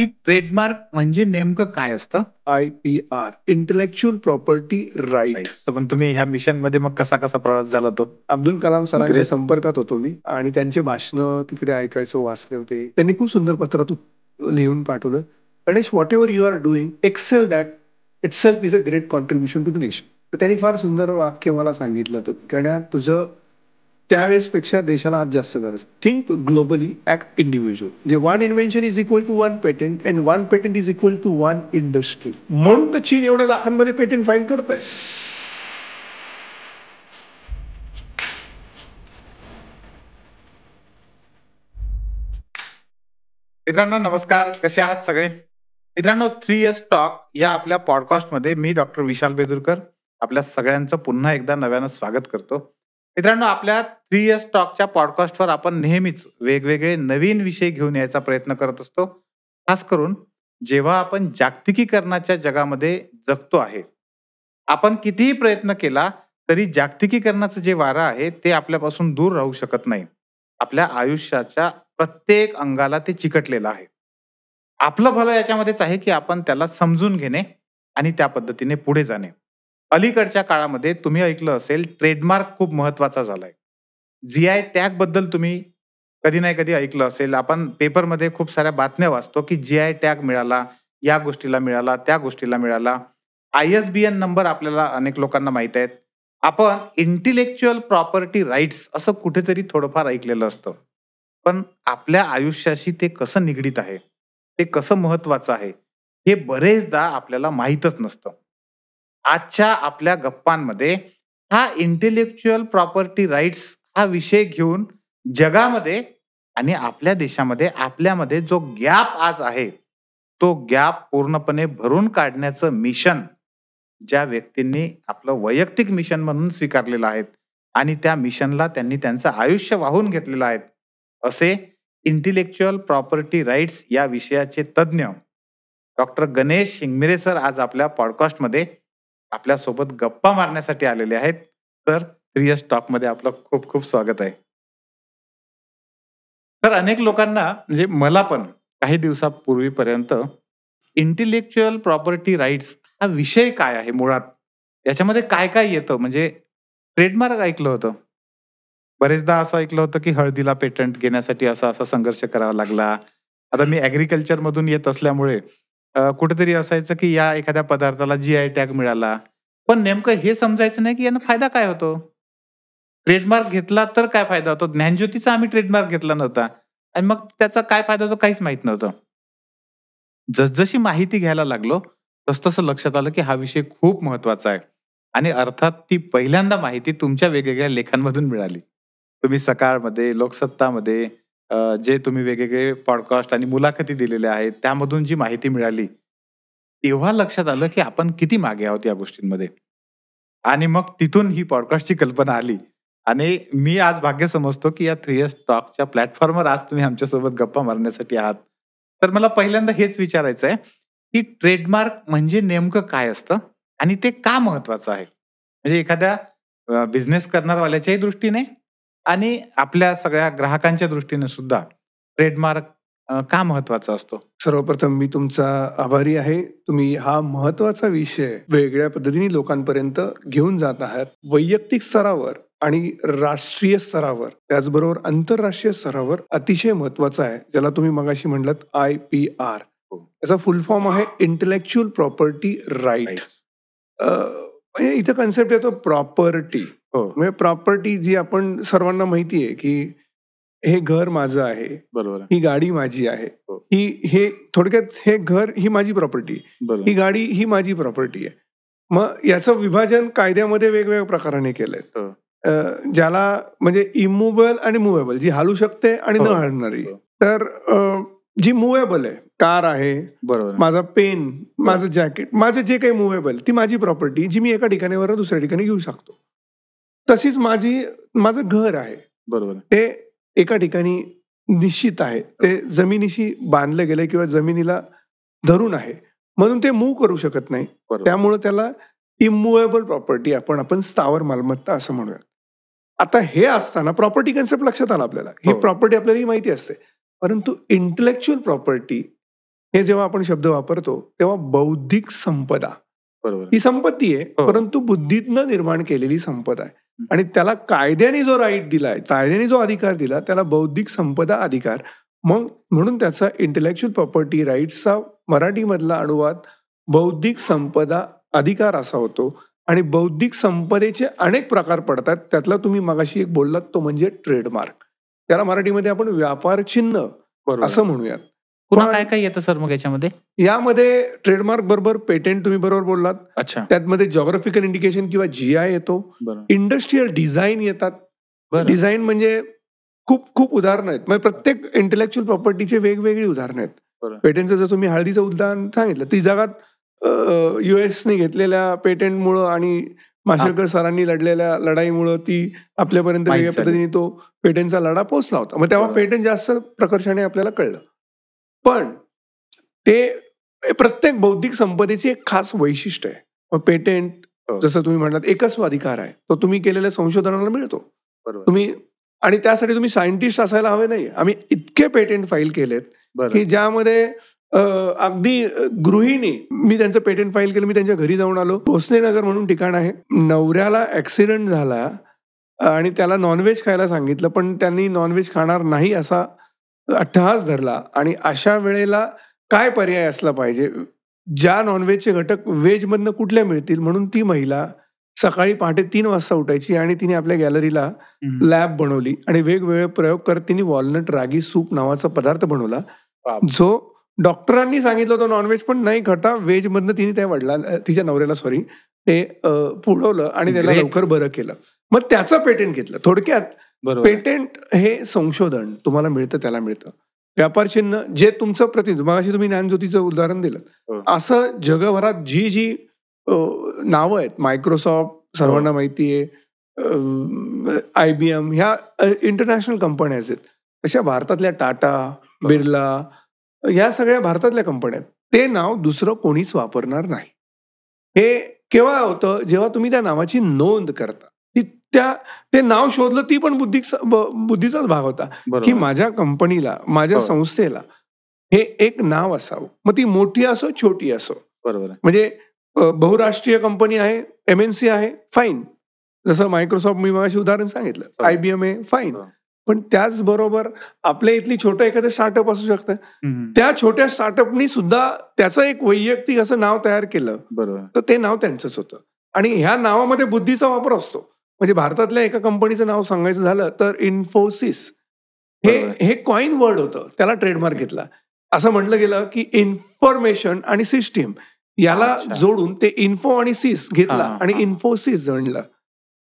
की ट्रेडमार्क म्हणजे नेमकं काय असतं? IPR intellectual property right. पण तुम्ही ह्या मिशनमध्ये मग कसा प्रवास झाला तो? अब्दुल कलाम सरांच्या Great. संपर्कात होतो मी आणि त्यांचे भाषणं तिकडे ऐकायचो, वाचले होते. त्यांनी खूप सुंदर पत्रातून लिहून पाठवलं, Ganesh, whatever you are doing, excel that itself is a great contribution to the nation. तर त्यांनी फार सुंदर वाक्य मला सांगितलं होतं, गण्या, तुझं त्यावेळेसपेक्षा देशाला आज जास्त गरज. Think globally, act individual. जे one invention is equal to one patent and one patent is equal to one industry. म्हणून तर चीन एवढ्या लाखांमध्ये पेटंट फाईल करत आहे. मित्रांनो नमस्कार, कसे आहात सगळे? मित्रांनो, 3S टॉक या आपल्या पॉडकास्टमध्ये मी डॉक्टर विशाल बेदुरकर आपल्या सगळ्यांचं पुन्हा एकदा नव्यानं स्वागत करतो. मित्रांनो, आपल्या 3S टॉकच्या पॉडकास्टवर आपण नेहमीच वेगवेगळे नवीन विषय घेऊन यायचा प्रयत्न करत असतो. खास करून जेव्हा आपण जागतिकीकरणाच्या जगामध्ये जगतो आहे, आपण कितीही प्रयत्न केला तरी जागतिकीकरणाचं जे वारं आहे ते आपल्यापासून दूर राहू शकत नाही. आपल्या आयुष्याच्या प्रत्येक अंगाला ते चिकटलेलं आहे. आपलं भलं याच्यामध्येच आहे की आपण त्याला समजून घेणे आणि त्या पद्धतीने पुढे जाणे. अलीकडच्या काळामध्ये तुम्ही ऐकलं असेल, ट्रेडमार्क खूप महत्वाचा झालाय. GI टॅग बद्दल तुम्ही कधी नाही कधी ऐकलं असेल. आपण पेपरमध्ये खूप साऱ्या बातम्या वाचतो की GI टॅग मिळाला, या गोष्टीला मिळाला, त्या गोष्टीला मिळाला. ISBN नंबर आपल्याला अनेक लोकांना माहित आहेत. आपण इंटेलेक्च्युअल प्रॉपर्टी राईट्स असं कुठेतरी थोडंफार ऐकलेलं असतं. पण आपल्या आयुष्याशी ते कसं निगडीत आहे, ते कसं महत्वाचं आहे, हे बरेचदा आपल्याला माहीतच नसतं. आजच्या आपल्या गप्पांमध्ये हा इंटेलेक्च्युअल प्रॉपर्टी राईट्स हा विषय घेऊन जगामध्ये आणि आपल्या देशामध्ये आपल्यामध्ये जो गॅप आज आहे, तो गॅप पूर्णपणे भरून काढण्याचं मिशन ज्या व्यक्तींनी आपलं वैयक्तिक मिशन म्हणून स्वीकारलेलं आहे आणि त्या मिशनला त्यांनी त्यांचं आयुष्य वाहून घेतलेलं आहे, असे इंटेलेक्च्युअल प्रॉपर्टी राईट्स या विषयाचे तज्ज्ञ डॉक्टर गणेश हिंगमिरे सर आज आपल्या पॉडकास्टमध्ये आपल्यासोबत गप्पा मारण्यासाठी आलेले आहेत. तर 3S टॉकमध्ये आपलं खूप खूप स्वागत आहे. तर अनेक लोकांना, म्हणजे मला पण काही दिवसापूर्वीपर्यंत इंटेलेक्च्युअल प्रॉपर्टी राईट्स हा विषय काय आहे मुळात, याच्यामध्ये काय काय येतं, म्हणजे ट्रेडमार्क ऐकलं होतं. बरेचदा असं ऐकलं होतं की हळदीला पेटंट घेण्यासाठी असा संघर्ष करावा लागला. आता मी ऍग्रिकल्चर मधून येत असल्यामुळे कुठेतरी असायचं की या एखाद्या पदार्थाला GI टॅग मिळाला, पण नेमकं हे समजायचं नाही की यानं फायदा काय होतो. ट्रेडमार्क घेतला तर काय फायदा होतो. ज्ञानज्योतीचा आम्ही ट्रेडमार्क घेतला नव्हता आणि मग त्याचा काय फायदा होतो काहीच माहित नव्हतं. जसजशी माहिती घ्यायला लागलो तसतसं लक्षात आलं की हा विषय खूप महत्वाचा आहे आणि अर्थात ती पहिल्यांदा माहिती तुमच्या वेगवेगळ्या लेखांमधून मिळाली. तुम्ही सकाळमध्ये, लोकसत्तामध्ये जे तुम्ही वेगवेगळे पॉडकास्ट आणि मुलाखती दिलेल्या आहेत त्यामधून जी माहिती मिळाली, तेव्हा लक्षात आलं की आपण किती मागे आहोत या गोष्टींमध्ये. आणि मग तिथून ही पॉडकास्टची कल्पना आली आणि मी आज भाग्य समजतो की या 3S टॉकच्या प्लॅटफॉर्मवर आज तुम्ही आमच्यासोबत गप्पा मारण्यासाठी आहात. तर मला पहिल्यांदा हेच विचारायचं आहे की ट्रेडमार्क म्हणजे नेमकं काय असतं आणि ते का महत्वाचं आहे, म्हणजे एखाद्या बिझनेस करणारवाल्याच्याही दृष्टीने आणि आपल्या सगळ्या ग्राहकांच्या दृष्टीने सुद्धा ट्रेडमार्क का महत्वाचा असतो. सर्वप्रथम मी तुमचा आभारी आहे. तुम्ही हा महत्वाचा विषय वेगळ्या पद्धतीने लोकांपर्यंत घेऊन जात आहात. वैयक्तिक स्तरावर आणि राष्ट्रीय स्तरावर, त्याचबरोबर आंतरराष्ट्रीय स्तरावर अतिशय महत्वाचा आहे, ज्याला तुम्ही मगाशी म्हणलात IPR. याचा फुल फॉर्म आहे इंटेलेक्च्युअल प्रॉपर्टी राईट. म्हणजे इथं कन्सेप्ट येतो प्रॉपर्टी. म्हणजे प्रॉपर्टी जी आपण सर्वांना माहिती आहे की हे घर माझं आहे, बरोबर, ही गाडी माझी आहे, हे थोडक्यात हे घर ही माझी प्रॉपर्टी, ही गाडी ही माझी प्रॉपर्टी आहे. मग याचं विभाजन कायद्यामध्ये वेगवेगळ्या प्रकाराने केलंय, ज्याला म्हणजे इमूव्हेबल आणि मुव्हेबल, जी हालू शकते आणि न हलणारी. तर जी मुव्हेबल आहे, कार आहे, बरोबर, माझा पेन, माझं जॅकेट, माझं जे काही मुव्हेबल, ती माझी प्रॉपर्टी, जी मी एका ठिकाणीवर दुसऱ्या ठिकाणी घेऊ शकतो. तशीच माझं घर आहे, बरोबर, ते एका ठिकाणी निश्चित आहे, ते जमिनीशी बांधलं गेलंय किंवा जमिनीला धरून आहे, म्हणून ते मूव्ह करू शकत नाही. त्यामुळे त्याला इमूव्हेबल प्रॉपर्टी आपण स्थावर मालमत्ता असं म्हणूयात. आता हे असताना प्रॉपर्टी कन्सेप्ट लक्षात आला आपल्याला, ही प्रॉपर्टी आपल्याला माहिती असते, परंतु इंटेलेक्च्युअल प्रॉपर्टी हे जेव्हा आपण शब्द वापरतो तेव्हा बौद्धिक संपदा बरोबर. ही संपत्ती आहे, हो. परंतु बुद्धीतनं निर्माण केलेली संपदा आहे. आणि त्याला कायद्याने जो राईट दिलाय, कायद्याने जो अधिकार दिला त्याला बौद्धिक संपदा अधिकार. मग म्हणून त्याचा इंटेलेक्च्युअल प्रॉपर्टी राईट्सचा मराठीमधला अनुवाद बौद्धिक संपदा अधिकार असा होतो. आणि बौद्धिक संपदेचे अनेक प्रकार पडतात. त्यातला तुम्ही मगाशी एक बोललात तो म्हणजे ट्रेडमार्क. त्याला मराठीमध्ये आपण व्यापार चिन्ह बरोबर. असं म्हणूयात. पुन्हा पण काय काय येतं सर मग याच्यामध्ये? यामध्ये ट्रेडमार्क बरोबर पेटेंट तुम्ही बरोबर बोललात. अच्छा. त्यामध्ये जॉग्राफिकल इंडिकेशन किंवा जीआय येतो. बरोबर. इंडस्ट्रियल डिझाईन येतात. बरं. डिझाईन म्हणजे खूप खूप उदाहरणं आहेत. म्हणजे प्रत्येक इंटेलेक्च्युअल प्रॉपर्टीचे वेगवेगळी उदाहरणं आहेत. बरं. पेटेंटचं जर तुम्ही हळदीचं उदाहरण सांगितलं, ती जगात युएसने घेतलेल्या पेटेंटमुळं आणि माशेलकर सरांनी लढलेल्या लढाईमुळं ती आपल्यापर्यंत माहीत वेगळ्या झाली. पद्धतीने तो पेटेंटचा लढा पोहोचला होता. मग तेव्हा बरोबर. पेटेंट जास्त प्रकर्षाने आपल्याला कळलं. पण ते प्रत्येक बौद्धिक संपदेची एक खास वैशिष्ट्य आहे. मग पेटेंट हो. जसं तुम्ही म्हणालात एकच अधिकार आहे, तो तुम्ही केलेल्या संशोधनाला मिळतो. बरोबर. तुम्ही आणि त्यासाठी तुम्ही सायंटिस्ट असायला हवे नाही. आम्ही इतके पेटेंट फाईल केलेत बरं. की ज्यामध्ये अगदी गृहिणी, मी त्यांचं पेटेंट फाईल केलं, मी त्यांच्या घरी जाऊन आलो. भोसले नगर म्हणून ठिकाण आहे. नवऱ्याला ऍक्सिडेंट झाला आणि त्याला नॉनव्हेज खायला सांगितलं, पण त्यांनी नॉनव्हेज खाणार नाही असा अट्टहास धरला. आणि अशा वेळेला काय पर्याय असला पाहिजे, ज्या नॉनव्हेजचे घटक व्हेजमधनं कुठल्या मिळतील, म्हणून ती महिला सकाळी पहाटे 3 वाजता उठायची आणि तिने आपल्या गॅलरीला हम्म. लॅब बनवली आणि वेगवेगळे प्रयोग करत तिने वॉलनट रागी सूप नावाचा पदार्थ बनवला, बाप. जो डॉक्टरांनी सांगितलं होतं नॉनव्हेज, पण नाही खाता व्हेज मधनं तिने त्या तिच्या नवऱ्याला ते पुरवलं आणि त्याला Great. लवकर बरं केलं. मग त्याचं पेटेंट घेतलं. थोडक्यात बरोबर. पेटेंट हे संशोधन तुम्हाला मिळतं, त्याला मिळतं. व्यापार चिन्ह जे तुमचं प्रतिनिधित्व, मगाशी तुम्ही ज्ञानज्योतीचं उदाहरण दिलं, हो. असं जगभरात जी नावं आहेत, मायक्रोसॉफ्ट सर्वांना माहिती आहे, IBM, ह्या इंटरनॅशनल कंपन्याज आहेत. तशा भारतातल्या टाटा, बिर्ला, ह्या सगळ्या भारतातल्या कंपन्या आहेत. ते नाव दुसरं कोणीच वापरणार नाही. हे केव्हा होतं, जेव्हा तुम्ही त्या नावाची नोंद करता. ते नाव शोधलं, ती पण बुद्धीचाच भाग होता की बरोबर. माझ्या कंपनीला, माझ्या हो. संस्थेला हे एक नाव असावं. मग ती मोठी असो, छोटी असो. बरोबर आहे. म्हणजे बहुराष्ट्रीय कंपनी आहे, MNC आहे, फाईन. जसं मायक्रोसॉफ्ट मी मगाशी उदाहरण सांगितलं, हो. IBM आहे, फाईन. हो. पण त्याचबरोबर आपल्या इथली छोटं एखादं स्टार्टअप असू शकतं. हम्म. त्या छोट्या स्टार्टअपनी सुद्धा त्याचं एक वैयक्तिक असं नाव तयार केलं, बरोबर. तर ते नाव त्यांचंच होतं. आणि ह्या नावामध्ये बुद्धीचा वापर असतो. म्हणजे भारतातल्या एका कंपनीचं नाव सांगायचं झालं तर इन्फोसिस बरोबर. हे कॉइन वर्ड होतं, त्याला ट्रेडमार्क घेतला. असं म्हटलं गेलं की इन्फॉर्मेशन आणि सिस्टीम याला अच्छा. जोडून ते इन्फो आणि सिस घेतला हा, आणि हा. इन्फोसिस जोडलं.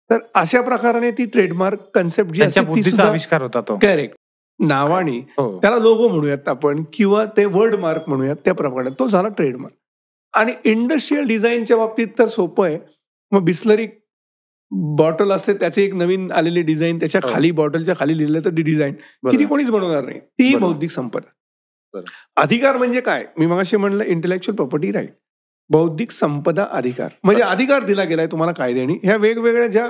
तर अशा प्रकाराने ती ट्रेडमार्क कन्सेप्ट जी त्यांच्या असते ती बुद्धीचा सुद्धा आविष्कार होता तो. करेक्ट नावाने, हो. त्याला लोगो म्हणूयात आपण किंवा ते वर्ड मार्क म्हणूयात, त्या प्रमाणात तो झाला ट्रेडमार्क. आणि इंडस्ट्रियल डिझाईनच्या बाबतीत तर सोपं आहे. मग बिस्लरी बॉटल असते, त्याचे एक नवीन आलेली डिझाईन, त्याच्या हो. खाली बॉटलच्या खाली लिहिलं तर ती डिझाईन किती कोणीच बनवणार नाही. ती बरोबर. बौद्धिक संपदा. बरं. अधिकार म्हणजे काय, मी मगाशी म्हणलं इंटेलेक्च्युअल प्रॉपर्टी राईट. बौद्धिक संपदा अधिकार म्हणजे अच्छा. अधिकार दिला गेलाय तुम्हाला कायद्याने. ह्या वेगवेगळ्या ज्या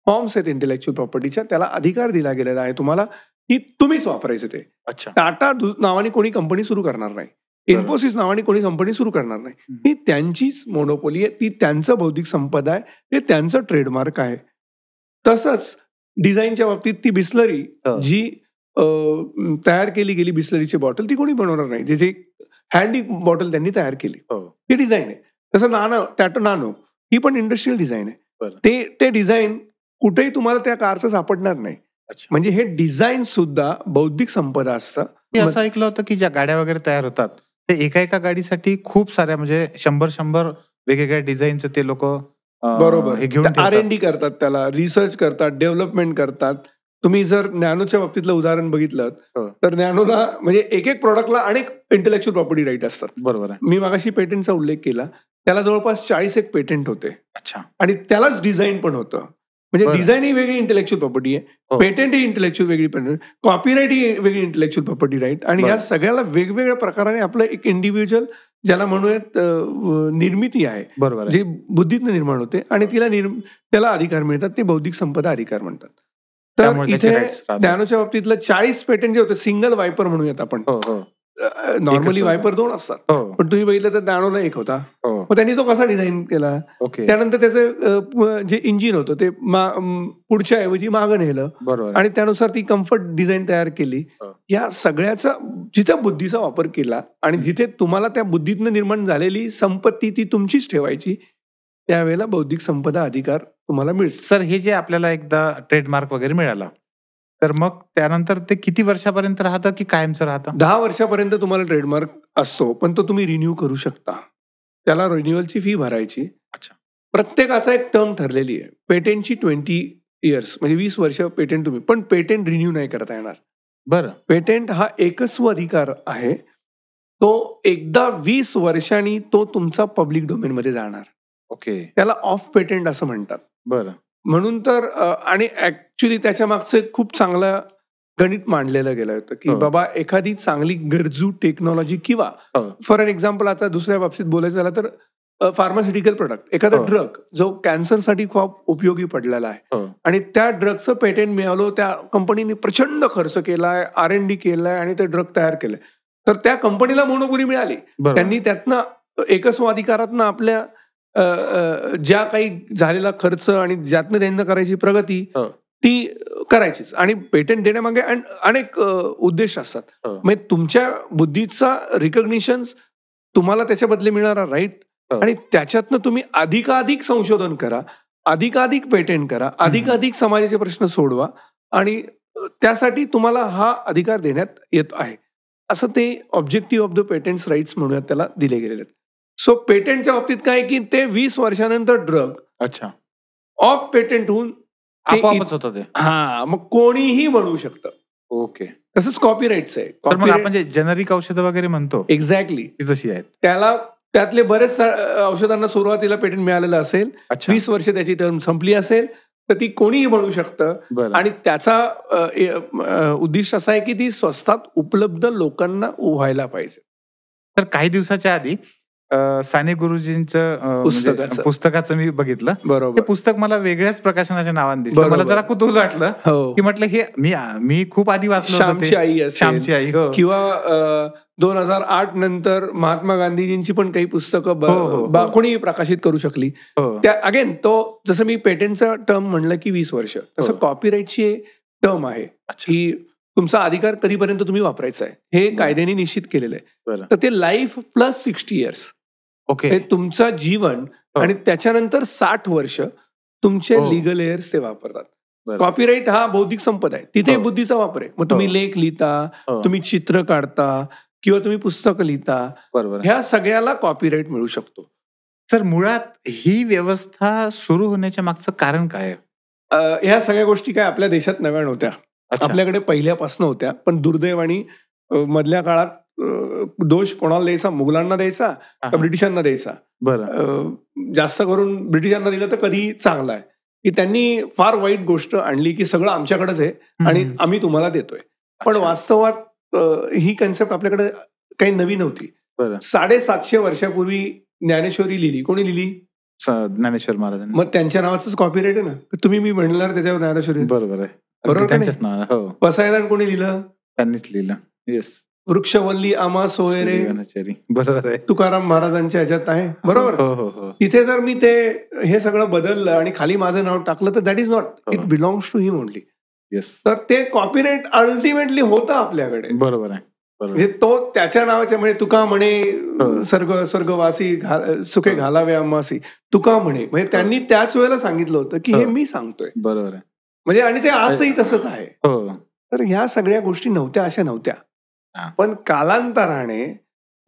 फॉर्म्स आहेत इंटेलेक्च्युअल प्रॉपर्टीच्या, त्याला अधिकार दिला गेलेला आहे तुम्हाला की तुम्हीच वापरायचं ते. अच्छा. टाटा नावाने कोणी कंपनी सुरू करणार नाही, इन्फोसिस नावाने कोणी कंपनी सुरू करणार नाही. ही त्यांचीच मोनोपोली आहे, ती त्यांचं बौद्धिक संपदा आहे, ते त्यांचं ट्रेडमार्क आहे. तसंच डिझाईनच्या बाबतीत ती बिस्लरी हो. जी तयार केली गेली बिस्लरीची बॉटल, ती कोणी बनवणार नाही. जे हँडी बॉटल त्यांनी तयार केली, हो. ही डिझाईन आहे. तसं टॅटो नानो ही पण इंडस्ट्रियल डिझाईन आहे. बरं. ते डिझाईन कुठेही तुम्हाला त्या कारचं सापडणार नाही. अच्छा. म्हणजे हे डिझाईन सुद्धा बौद्धिक संपदा असतं. मी असं ऐकलं होतं की ज्या गाड्या वगैरे तयार होतात ते एका गाडीसाठी खूप साऱ्या म्हणजे 100 वेगवेगळ्या डिझाईनचं ते लोक बरोबर हे घेऊन ठेवतात. R&D करतात, त्याला रिसर्च करतात, डेव्हलपमेंट करतात. तुम्ही जर नॅनोच्या बाबतीतलं उदाहरण बघितलं हो. तर नॅनोला म्हणजे एक प्रॉडक्टला अनेक इंटेलेक्च्युअल प्रॉपर्टी राईट असतात. बरोबर आहे. मी मागाशी पेटेंटचा उल्लेख केला, त्याला जवळपास 40 पेटेंट होते. अच्छा. आणि त्यालाच डिझाईन पण होतं. म्हणजे बरं. डिझाईन ही वेगळी इंटेलेक्च्युअल प्रॉपर्टी आहे, हो. पेटेंट ही इंटेलेक्च्युअल वेगळी पेटेंट, कॉपीराईट ही वेगळी इंटेलेक्च्युअल प्रॉपर्टी राईट. आणि बरं. या सगळ्याला वेगवेगळ्या प्रकाराने आपलं एक इंडिव्हिज्युअल ज्याला म्हणूयात निर्मिती आहे, बरोबर आहे. जी बुद्धीतनं निर्माण होते आणि त्याला अधिकार मिळतात, ते बौद्धिक संपदा अधिकार म्हणतात. तर त्यामुळे त्याचे इथे rights राहतात. नॅनोच्या बाबतीतलं 40 पेटेंट जे होते, सिंगल वायपर म्हणूयात आपण, हो, हो. नॉर्मली होता. वायपर 2 असतात, हो पण तुम्ही बघितलं तर नॅनोला 1 होता. हो मग त्यांनी तो कसा डिझाईन केला? ओके त्यानंतर त्याचं जे इंजिन होतं ते पुढच्या ऐवजी मागं नेलं बरोबर आणि त्यानुसार ती कम्फर्ट डिझाईन तयार केली. हो. या सगळ्याचा जिथे बुद्धीचा वापर केला आणि जिथे तुम्हाला त्या बुद्धीतनं निर्माण झालेली संपत्ती ती तुमचीच ठेवायची, त्यावेळेला बौद्धिक संपदा अधिकार तुम्हाला मिळतो. सर हे जे आपल्याला एकदा ट्रेडमार्क वगैरे मिळाला तर मग त्यानंतर ते किती वर्षापर्यंत राहतं की कायमचं राहतं? 10 वर्षापर्यंत तुम्हाला ट्रेडमार्क असतो, पण तो तुम्ही रिन्यू करू शकता. त्याला रिन्युअलची फी भरायची. अच्छा. प्रत्येकाचा एक टर्म ठरलेली आहे. पेटेंटची 20 इयर्स म्हणजे 20 वर्ष पेटेंट तुम्ही, पण पेटेंट रिन्यू नाही करता येणार. बरं पेटेंट हा एकस्व अधिकार आहे. तो एकदा 20 वर्षांनी तो तुमचा पब्लिक डोमेनमध्ये जाणार. ओके त्याला ऑफ पेटेंट असं म्हणतात. बरं म्हणून तर आणि ऍक्च्युली त्याच्या मागचं एक खूप चांगलं गणित मांडलेलं गेलं होतं की हो. बाबा एखादी चांगली गरजू टेक्नॉलॉजी किंवा हो फॉर एन एक्झाम्पल आता दुसऱ्या बाबतीत बोलायचं झालं तर फार्मास्युटिकल प्रोडक्ट, एखादा हो. ड्रग जो कॅन्सरसाठी खूप उपयोगी पडलेला आहे हो आणि त्या ड्रगचं पेटेंट मिळालं, त्या कंपनीने प्रचंड खर्च केलाय, R&D केलाय आणि ते ड्रग तयार केलंय, तर त्या कंपनीला मोनोपोली मिळाली. बरोबर त्यांनी त्यातनं एकस्व अधिकारातनं आपल्या ज्या काही झालेला खर्च आणि ज्यातनं त्यांना करायची प्रगती हो. ती करायचीच. आणि पेटेंट देण्यामागे अनेक उद्देश असतात. हो. म्हणजे तुमच्या बुद्धीचा रिकग्निशन, तुम्हाला त्याच्या बदले मिळणारा राईट हो. आणि त्याच्यातनं तुम्ही अधिकाधिक संशोधन करा, अधिकाधिक पेटेंट करा, अधिकाधिक समाजाचे प्रश्न सोडवा आणि त्यासाठी तुम्हाला हा अधिकार देण्यात येत आहे. असं ते objective of the patents rights म्हणूयात त्याला दिले गेलेले आहेत. सो पेटेंटच्या बाबतीत काय की ते 20 वर्षानंतर ड्रग अच्छा ऑफ पेटेंट होऊन आपोआपच होतं ते. मग कोणीही बनवू शकतं. ओके तसंच कॉपीराईटचं आहे. तर मग आपण जे जेनरिक औषधं वगैरे म्हणतो एक्झॅक्टली ती जशी आहेत. त्यातले बरेच औषधांना सुरुवातीला पेटेंट मिळालेलं असेल, अच्छा 20 वर्ष त्याची टर्म संपली असेल तर ती कोणीही बनवू शकतं. बरं आणि त्याचा उद्दिष्ट असा आहे की ती स्वस्तात उपलब्ध लोकांना व्हायला पाहिजे. तर काही दिवसाच्या आधी साने गुरुजींचं पुस्तकाचं मी बघितलं. ते बरोबर पुस्तक मला वेगळ्याच प्रकाशनाच्या नावाने दिसलं. बरोबर. मला जरा कुतूहल वाटलं हो. की म्हटलं हे मी खूप आधी वाचलं होतं श्यामची ते. आई असेल श्यामची आई हो किंवा 2008 नंतर महात्मा गांधीजींची पण काही हो, हो, पुस्तकं हो. कोणी प्रकाशित करू शकली. हो त्या अगेन तो जसं मी पेटेंटचा टर्म म्हणलं की 20 वर्ष, तसं हो. कॉपीराईटची टर्म आहे अच्छा की तुमचा अधिकार कधीपर्यंत तुम्ही वापरायचा आहे हे कायद्याने निश्चित केलेलं आहे. बरं तर ते लाईफ प्लस 60 इयर्स ओके हे तुमचं जीवन हो. आणि त्याच्यानंतर 60 वर्ष तुमचे हो. लिगल एअर्स ते वापरतात. बरं. कॉपीराईट हा बौद्धिक संपदा आहे, तिथे हो. बुद्धीचा वापर आहे. मग तुम्ही हो. लेख लिहिता, हो. तुम्ही चित्र काढता किंवा तुम्ही पुस्तकं लिहिता, बरोबर ह्या सगळ्याला कॉपीराईट मिळू शकतो. सर मुळात ही व्यवस्था सुरू होण्याच्या मागचं कारण काय आहे? ह्या सगळ्या गोष्टी काय आपल्या देशात नव्या नव्हत्या, अच्छा. आपल्याकडे पहिल्यापासून होत्या. पण दुर्दैवाने मधल्या काळात दोष कोणाला द्यायचा, मुघलांना द्यायचा हा, का हा. ब्रिटिशांना द्यायचा? बरं जास्त करून ब्रिटिशांना दिलं तर कधी चांगलं आहे की त्यांनी फार वाईट गोष्ट आणली की सगळं आमच्याकडेच आहे आणि हम्म. आम्ही तुम्हाला देतोय. पण अच्छा. वास्तवात ही कन्सेप्ट आपल्याकडे काही नवी नव्हती. बरं 750 वर्षापूर्वी ज्ञानेश्वरी लिहिली. कोणी लिहिली? ज्ञानेश्वर महाराजांनी. मग त्यांच्या नावाचंच कॉपीराईट आहे ना. तुम्ही मी म्हणणार त्याच्यावर ज्ञानेश्वरी. बरोबर आहे. बरोबर अगदी का नाही? त्यांच्याच नावानं. हो पसायदान कोणी लिहिलं? त्यांनीच लिहिलं. येस वृक्षवल्ली आमा सोयरे बरोबर आहे. तुकाराम महाराजांच्या ह्याच्यात आहे. बरोबर. हो हो हो तिथे जर मी ते हे सगळं बदललं आणि खाली माझं नाव टाकलं तर that is not, it belongs to him only. Yes तर ते कॉपीराईट अल्टिमेटली होतं आपल्याकडे. बरोबर आहे. बरोबर म्हणजे तो त्याच्या नावाच्या म्हणजे तुका म्हणे स्वर्गवासी सुखे घालावे आम्हासी, तुका म्हणे म्हणजे त्यांनी त्याच वेळेला सांगितलं होतं की हे मी सांगतोय. बरोबर आहे. म्हणजे आणि ते आजही तसंच आहे. हो तर ह्या सगळ्या गोष्टी नव्हत्या अशा नव्हत्या. हा. पण कालांतराने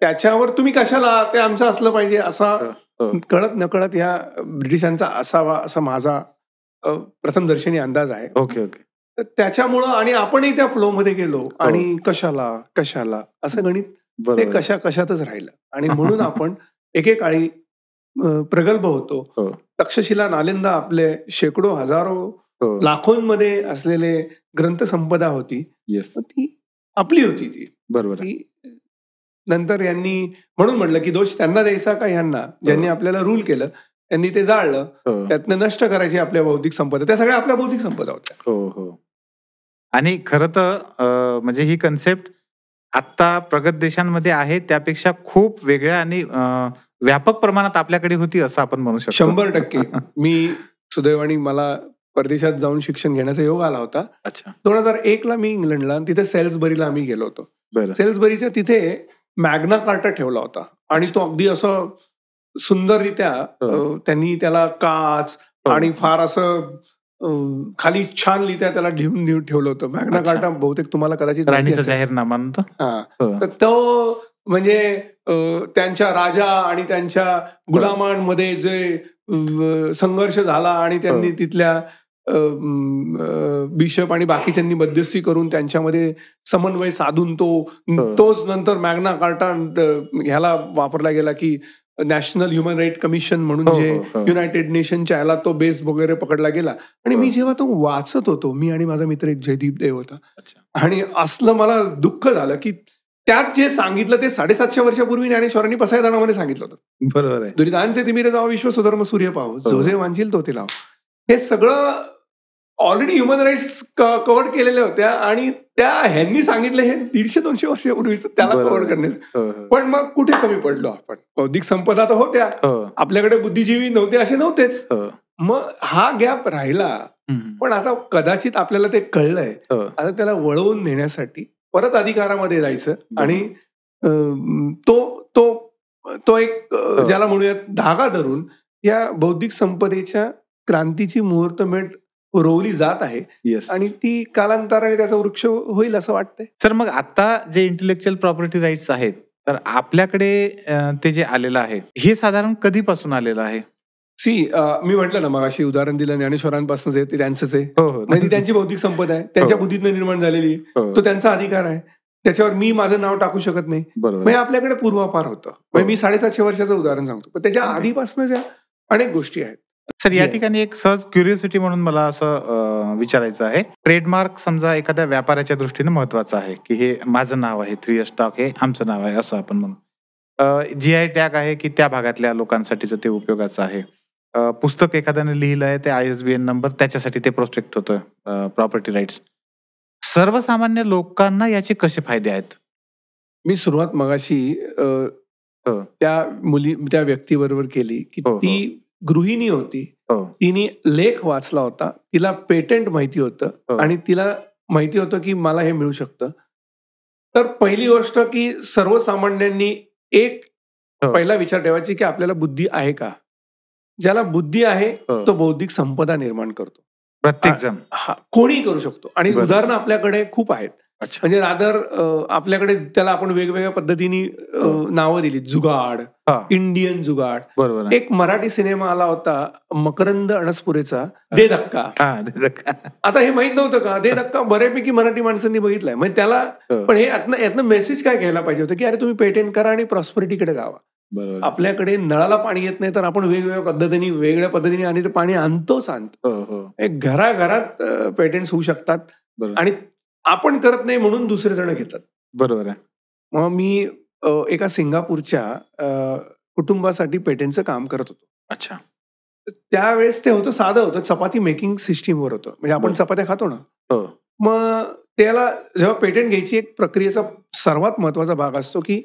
त्याच्यावर तुम्ही कशाला ते आमचं असलं पाहिजे असा हो. कळत नकळत ह्या ब्रिटिशांचा असावा असा माझा प्रथमदर्शनी अंदाज आहे. ओके ओके तर त्याच्यामुळं आणि आपणही त्या फ्लो मध्ये गेलो आणि कशाला असं गणित ते बरोबर कशातच राहिलं आणि म्हणून आपण एकेकाळी प्रगल्भ होतो. हो. तक्षशिला नालंदा आपले शेकडो हजारो हो लाखोंमध्ये असलेले ग्रंथसंपदा होती. येस ती आपली होती. ती बरोबर आहे. नंतर यांनी म्हणून म्हटलं की दोष त्यांना द्यायचा का ह्यांना, ज्यांनी आपल्याला रूल केलं त्यांनी ते जाळलं, हो त्यातनं नष्ट करायची आपल्या बौद्धिक संपदा. त्या सगळ्या आपल्या बौद्धिक संपदा होत्या. हो हो आणि खरं तर म्हणजे ही कन्सेप्ट आता प्रगत देशांमध्ये आहे त्यापेक्षा खूप वेगळ्या आणि व्यापक प्रमाणात आपल्याकडे होती असं आपण म्हणू शकतो. 100%. मी सुदैवाने मला परदेशात जाऊन शिक्षण घेण्याचा योग आला होता. अच्छा. 2001ला मी इंग्लंडला आणि तिथे सेल्सबरीला आम्ही गेलो होतो. बरं. सेल्सबरीच्या तिथे मॅग्ना कार्टा ठेवला होता आणि तो अगदी असं सुंदररित्या त्यांनी त्याला काच आणि फार असं खाली छान लिहित्या त्याला घेऊन ठेवलं होतं. मॅग्ना कार्टा बहुतेक तुम्हाला कदाचित राणीचा जाहीरनामा. तर तो म्हणजे त्यांच्या राजा आणि त्यांच्या गुलामांमध्ये जे संघर्ष झाला आणि त्यांनी तिथल्या बिशप आणि बाकीच्यांनी मध्यस्थी करून त्यांच्यामध्ये समन्वय साधून तोच नंतर मॅग्ना कार्टा ह्याला वापरला गेला की नॅशनल ह्युमन राईट कमिशन म्हणून जे युनायटेड नेशनच्या ह्याला तो बेस वगैरे पकडला गेला. आणि मी जेव्हा तो वाचत होतो, मी आणि माझा मित्र एक जयदीप देव होता, आणि असलं मला दुःख झालं की त्यात जे सांगितलं ते 750 वर्षापूर्वी ज्ञानेश्वरांनी पसायदानामध्ये सांगितलं होतं. बरोबर आहे. दुरितांचे तिमिरे जावं विश्व सुधर्म सूर्य पाहू, जो जे वांछील तो ते लाव. हे सगळं ऑलरेडी ह्युमन राईट्स कव्हर केलेल्या होत्या आणि त्या ह्यांनी सांगितलं हे 150-200 वर्षापूर्वीच त्याला कव्हर करण्याचं. पण मग कुठे कमी पडलो आपण? बौद्धिक संपदा तर होत्या, आपल्याकडे बुद्धिजीवी नव्हते असे नव्हतेच. मग हा गॅप राहिला. पण आता कदाचित आपल्याला ते कळलंय. आता त्याला वळवून नेण्यासाठी परत अधिकारामध्ये जायचं आणि तो एक ज्याला म्हणूयात धागा धरून या बौद्धिक संपदेच्या क्रांतीची मुहूर्तमेढ रोवली जात आहे. आणि ती कालांतराने त्याचा वृक्ष होईल असं वाटतंय. सर, मग आता जे इंटेलेक्च्युअल प्रॉपर्टी राईट्स आहेत तर आपल्याकडे ते जे आलेलं आहे हे साधारण कधीपासून आलेलं आहे? मी म्हटलं ना, मग अशी उदाहरण दिलं ज्ञानेश्वरांपासून ते त्यांचंच आहे. म्हणजे त्यांची बौद्धिक संपदा आहे, त्यांच्या बुद्धीतनं निर्माण झालेली, तो त्यांचा अधिकार आहे. त्याच्यावर मी माझं नाव टाकू शकत नाही. म्हणजे आपल्याकडे पूर्वापार होतं. म्हणजे मी 750 वर्षाचं उदाहरण सांगतो, पण त्याच्या आधीपासून ज्या अनेक गोष्टी आहेत. सर, या ठिकाणी एक सहज क्युरिओसिटी म्हणून मला असं विचारायचं आहे, ट्रेडमार्क समजा एखाद्या व्यापाऱ्याच्या दृष्टीने महत्वाचं आहे की हे माझं नाव आहे, 3S स्टॉक हे आमचं नाव आहे असं आपण म्हणू. GI टॅग आहे की त्या भागातल्या लोकांसाठीचं ते उपयोगाचं आहे. पुस्तक एखाद्याने लिहिलं आहे ते ISBN नंबर त्याच्यासाठी ते प्रोटेक्ट होतं प्रॉपर्टी राईट्स. सर्वसामान्य लोकांना याचे कसे फायदे आहेत? मी सुरुवात मगाशी त्या व्यक्तीबरोबर केली की ती गृहिणी होती. तिने लेख वाचला होता, तिला पेटंट माहिती होतं आणि तिला माहिती होतं की मला हे मिळू शकतं. तर पहिली गोष्ट की सर्वसामान्यांनी एक पहिला विचार ठेवायची की आपल्याला बुद्धी आहे का? ज्याला बुद्धी आहे तो बौद्धिक संपदा निर्माण करतो. प्रत्येक जण कोणी करू शकतो. आणि उदाहरणं आपल्याकडे खूप आहेत. म्हणजे रादर आपल्याकडे त्याला आपण वेगवेगळ्या पद्धतीने नावं दिली. जुगाड, इंडियन जुगाड. बरोबर. एक मराठी सिनेमा आला होता मकरंद अणसपुरेचा, दे धक्का. आता हे माहित नव्हतं का? दे धक्का बऱ्यापैकी मराठी माणसांनी बघितलाय. म्हणजे त्याला पण हे यातनं मेसेज काय घ्यायला पाहिजे होतं की अरे तुम्ही पेटेंट करा आणि प्रॉस्पेरिटीकडे जावा. आपल्याकडे नळाला पाणी येत नाही तर आपण वेगवेगळ्या पद्धतीने आणि ते पाणी आणतोच. घराघरात पेटेंट्स होऊ शकतात आणि आपण करत नाही म्हणून दुसरे जण घेतात. बरोबर आहे. मग मी एका सिंगापूरच्या कुटुंबासाठी पेटेंटचं काम करत होतो. अच्छा. त्यावेळेस ते होतं, साधं होतं, चपाती मेकिंग सिस्टीमवर होतं. म्हणजे आपण चपात्या खातो ना, मग त्याला जेव्हा पेटेंट घ्यायची एक प्रक्रियेचा सर्वात महत्वाचा भाग असतो की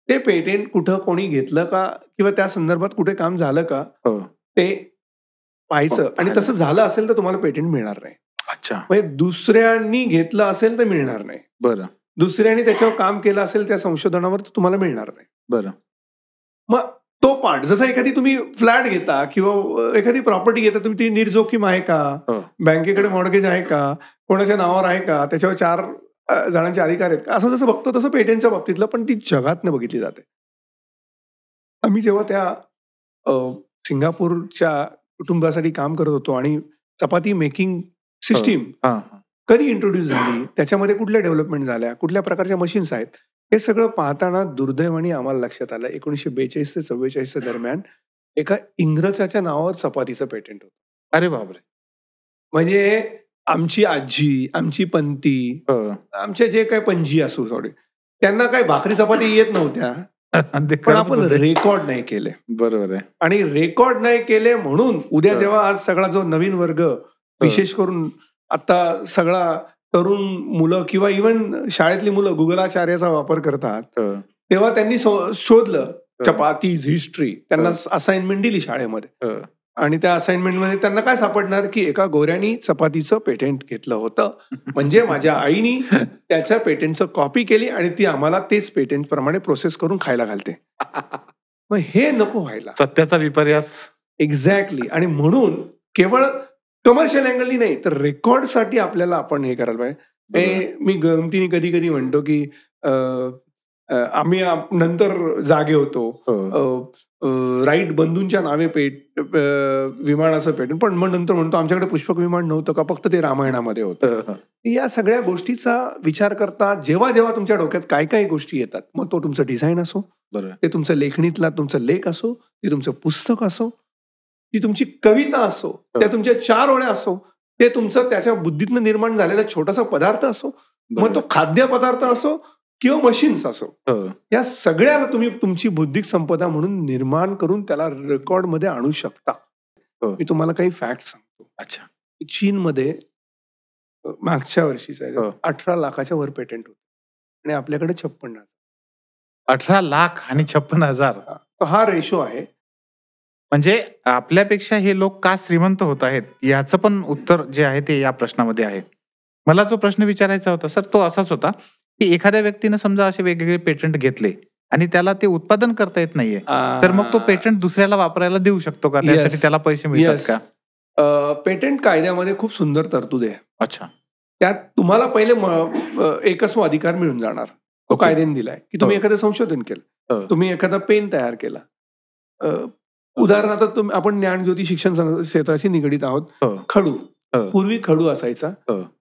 ते पेटेंट कुठं कोणी घेतलं का किंवा त्या संदर्भात कुठे काम झालं का ते पाहायचं. आणि तसं झालं असेल तर तुम्हाला पेटेंट मिळणार नाही. अच्छा. म्हणजे दुसऱ्यांनी घेतलं असेल तर मिळणार नाही. बरं. दुसऱ्यांनी त्याच्यावर काम केलं असेल त्या संशोधनावर तर तुम्हाला मिळणार नाही. बरं. मग तो पार्ट जसा एखादी तुम्ही फ्लॅट घेता किंवा एखादी प्रॉपर्टी घेता, तुम्ही ती निर्जोखीम आहे का, बँकेकडे मॉर्गेज आहे का, कोणाच्या नावावर आहे का, त्याच्यावर 4 जणांचे अधिकार आहेत का, असं जसं बघतो तसं पेटेंटच्या बाबतीतलं पण ती जगातनं बघितली जाते. आम्ही जेव्हा त्या सिंगापूरच्या कुटुंबासाठी काम करत होतो आणि चपाती मेकिंग सिस्टीम कधी इंट्रोड्यूस झाली, त्याच्यामध्ये कुठल्या डेव्हलपमेंट झाल्या, कुठल्या प्रकारच्या मशीन्स आहेत, हे सगळं पाहताना दुर्दैवाने आम्हाला लक्षात आलं 1942 ते 44 दरम्यान एका इंग्रजाच्या नावावर चपातीचं पेटेंट होतं. अरे बापरे. म्हणजे आमची आजी, आमची पंती, आमचे जे काही पणजी असू सॉरी, त्यांना काही भाकरी चपाती येत नव्हत्या, पण आपण रेकॉर्ड नाही केले. बरोबर आहे. आणि रेकॉर्ड नाही केले म्हणून उद्या जेव्हा आज सगळा जो नवीन वर्ग, विशेष करून आता सगळा तरुण मुलं किंवा इव्हन शाळेतली मुलं गुगलाचार्याचा वापर करतात, तेव्हा त्यांनी शोधलं चपातीज हिस्ट्री. त्यांना असाइनमेंट दिली शाळेमध्ये आणि त्या असाइनमेंटमध्ये त्यांना काय सापडणार की एका गोऱ्यानी चपातीचं पेटेंट घेतलं होतं. म्हणजे माझ्या आईनी त्याच्या पेटेंटचं कॉपी केली आणि ती आम्हाला तेच पेटेंट प्रमाणे प्रोसेस करून खायला घालते. मग हे नको व्हायला. सत्याचा विपर्यास. एक्झॅक्टली. आणि म्हणून केवळ कमर्शियल अँगलनी नाही तर रेकॉर्डसाठी आपल्याला आपण हे करायला पाहिजे. मी गमतीने कधी कधी म्हणतो की आम्ही नंतर जागे होतो, राईट बंधूंच्या नावे विमानाचं पेटेंट, पण मग नंतर म्हणतो आमच्याकडे पुष्पक विमान नव्हतं का, फक्त ते रामायणामध्ये होतं. या सगळ्या गोष्टीचा विचार करता जेव्हा जेव्हा तुमच्या डोक्यात काय काय गोष्टी येतात, मग तो तुमचं डिझाईन असो, ते तुमचं लेखणीतला तुमचं लेख असो, ते तुमचं पुस्तक असो, ती तुमची कविता असो, त्या तुमच्या 4 ओळ्या असो, ते तुमचं त्याच्या बुद्धीतनं निर्माण झालेला छोटासा पदार्थ असो, मग तो खाद्य पदार्थ असो किंवा मशीन्स असो, या सगळ्याला तुम्ही तुमची बौद्धिक संपदा म्हणून निर्माण करून त्याला रेकॉर्ड मध्ये आणू शकता. मी तुम्हाला काही फॅक्ट सांगतो. अच्छा. चीनमध्ये मागच्या वर्षीचा 18 लाखाच्या वर पेटेंट होते आणि आपल्याकडे 56,000. 18 लाख आणि 56,000. हा रेशो आहे. म्हणजे आपल्यापेक्षा हे लोक का श्रीमंत होत आहेत याचं पण उत्तर जे आहे ते या प्रश्नामध्ये आहे. मला जो प्रश्न विचारायचा होता सर तो असाच होता की एखाद्या व्यक्तीने समजा असे वेगवेगळे पेटंट घेतले आणि त्याला ते उत्पादन करता येत नाहीये, तर मग तो पेटंट दुसऱ्याला वापरायला देऊ शकतो का? त्यासाठी त्याला पैसे मिळतात का? पेटंट कायद्यामध्ये खूप सुंदर तरतूद आहे. अच्छा. त्यात तुम्हाला पहिले एकच अधिकार मिळून जाणार, तो कायद्याने दिलाय की तुम्ही एखादं संशोधन केलं, तुम्ही एखादा पेन तयार केला. उदाहरणार्थ आपण ज्ञानज्योती शिक्षण क्षेत्राशी निगडीत आहोत. खडू, पूर्वी खडू असायचा,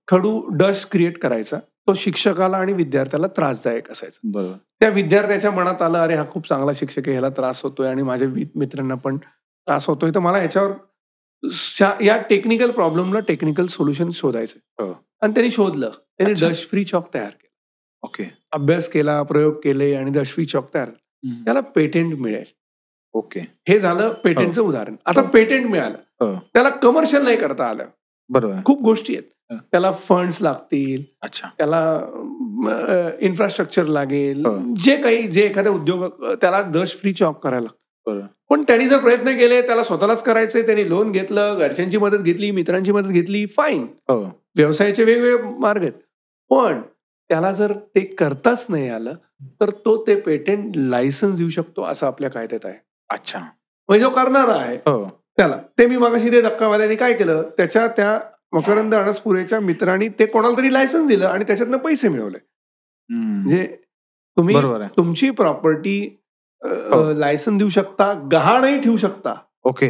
खडू डस्ट क्रिएट करायचा, तो शिक्षकाला आणि विद्यार्थ्याला त्रासदायक असायचा. बरोबर. त्या विद्यार्थ्याच्या मनात आलं, अरे हा खूप चांगला शिक्षक आहे, ह्याला त्रास होतोय आणि माझ्या मित्रांना पण त्रास होतोय, तर मला ह्याच्यावर या टेक्निकल प्रॉब्लेमला टेक्निकल सोल्युशन शोधायचं. आणि त्यांनी शोधलं, त्यांनी डस्ट फ्री चॉक तयार केला. ओके. अभ्यास केला, प्रयोग केले आणि डस्ट फ्री चॉक तयार, त्याला पेटेंट मिळेल. ओके. हे झालं पेटेंटचं उदाहरण. आता पेटेंट मिळालं, त्याला कमर्शियल नाही करता आलं. बरोबर. खूप गोष्टी आहेत, त्याला फंड्स लागतील. अच्छा. त्याला इन्फ्रास्ट्रक्चर लागेल, जे एखाद्या उद्योग त्याला डस्ट फ्री चॉक करायला लागतं. पण त्यांनी जर प्रयत्न केले, त्याला स्वतःलाच करायचंय, त्यांनी लोन घेतलं, घरच्यांची मदत घेतली, मित्रांची मदत घेतली, फाईन. व्यवसायाचे वेगवेगळे मार्ग आहेत. पण त्याला जर ते करताच नाही आलं तर तो ते पेटेंट लायसन्स देऊ शकतो असं आपल्या कायद्यात आहे. अच्छा. म्हणजे जो करणार आहे त्याला, ते मी मागाशी ते धक्कावाल्याने काय केलं, त्याच्या त्या मकरंद अणसपुरेच्या मित्रांनी ते कोणाला तरी लायसन्स दिलं आणि त्याच्यातनं पैसे मिळवले. म्हणजे तुम्ही तुमची प्रॉपर्टी लायसन्स देऊ शकता, गहाणही ठेवू शकता. ओके.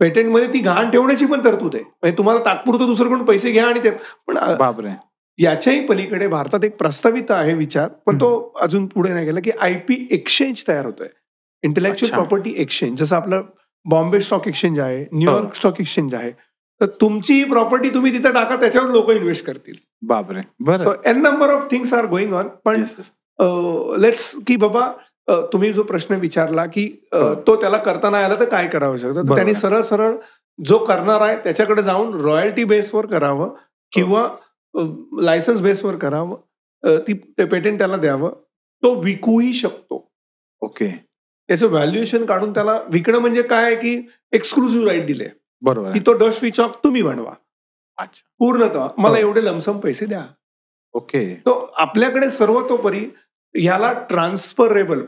पेटेंटमध्ये ती गहाण ठेवण्याची पण तरतूद आहे. म्हणजे तुम्हाला तात्पुरतं दुसरीकडून पैसे घ्या आणि ते पण. बापरे. याच्याही पलीकडे भारतात एक प्रस्तावित आहे विचार, पण तो अजून पुढे नाही गेला, की IP एक्सचेंज तयार होतोय, इंटेलेक्च्युअल प्रॉपर्टी एक्सचेंज. जसं आपलं बॉम्बे स्टॉक एक्सचेंज आहे, न्यूयॉर्क स्टॉक एक्सचेंज आहे, तर तुमची प्रॉपर्टी तुम्ही तिथे टाका, त्याच्यावर लोक इन्व्हेस्ट करतील. बापरे. बरं. An number of things are going on. पण लेट्स की बाबा तुम्ही जो प्रश्न विचारला की तो त्याला करता नाही आला तर काय करावं शकतं, तर त्यांनी सरळ सरळ जो करणार आहे त्याच्याकडे जाऊन रॉयल्टी बेसवर करावं किंवा लायसन्स बेसवर करावं, ते पेटेंट त्याला द्यावं, तो विकूही शकतो. ओके. त्याचं व्हॅल्युएशन काढून त्याला विकणं म्हणजे काय की एक्सक्लुझिव्ह राईट दिले. बरोबर. की तो डस्ट फ्री चॉक तुम्ही बनवा. अच्छा. पूर्णतः मला एवढे लमसम पैसे द्या. ओके. तो आपल्याकडे सर्वतोपरी ह्याला ट्रान्सफरेबल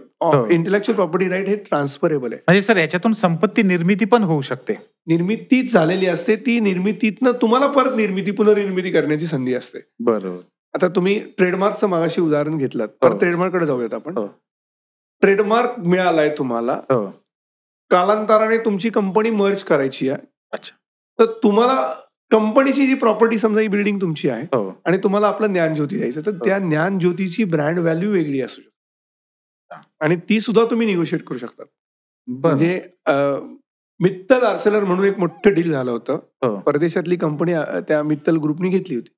इंटेलेक्च्युअल प्रॉपर्टी राईट हे ट्रान्सफरेबल आहे. म्हणजे सर याच्यातून संपत्ती निर्मिती पण होऊ शकते. निर्मितीच झालेली असते, ती निर्मितीतनं तुम्हाला परत पुनर्निर्मिती करण्याची संधी असते. बरोबर. आता तुम्ही ट्रेडमार्कचं मागाशी उदाहरण घेतलं, परत ट्रेडमार्ककडे जाऊयात आपण. ट्रेडमार्क मिळालाय तुम्हाला, कालांतराने तुमची कंपनी मर्ज करायची आहे. अच्छा. तर तुम्हाला कंपनीची जी प्रॉपर्टी समजा ही बिल्डिंग तुमची आहे आणि तुम्हाला आपलं ज्ञानज्योती द्यायचं, तर त्या ज्ञानज्योतीची ब्रँड व्हॅल्यू वेगळी असू शकते आणि ती सुद्धा तुम्ही निगोशिएट करू शकतात. म्हणजे मित्तल आर्सेलर म्हणून एक मोठं डील झालं होतं, परदेशातली कंपनी त्या मित्तल ग्रुपनी घेतली होती.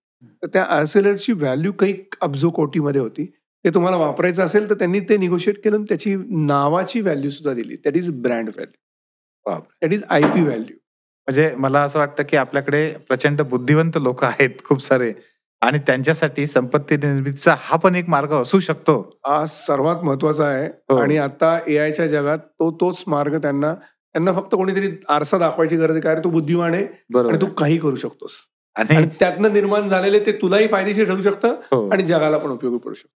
तर त्या आर्सेलरची व्हॅल्यू काही अब्जो कोटीमध्ये होती. ते तुम्हाला वापरायचं असेल तर त्यांनी ते निगोशिएट केलं, त्याची नावाची व्हॅल्यू सुद्धा दिली. That is brand value, that is IP value. म्हणजे मला असं वाटतं की आपल्याकडे प्रचंड बुद्धिवंत लोक आहेत खूप सारे, आणि त्यांच्यासाठी संपत्ती निर्मितीचा हा पण एक मार्ग असू शकतो. हा सर्वात महत्वाचा आहे. हो. आणि आता एआयच्या जगात तोच मार्ग त्यांना फक्त कोणीतरी आरसा दाखवायची गरज आहे, काय रे तू बुद्धिमान आहे आणि बरोबर तू आहे. काही करू शकतोस. आणि आणि त्यातनं निर्माण झालेले ते तुलाही फायदेशीर ठरू शकतं हो. आणि जगाला पण उपयोगी पडू शकतं.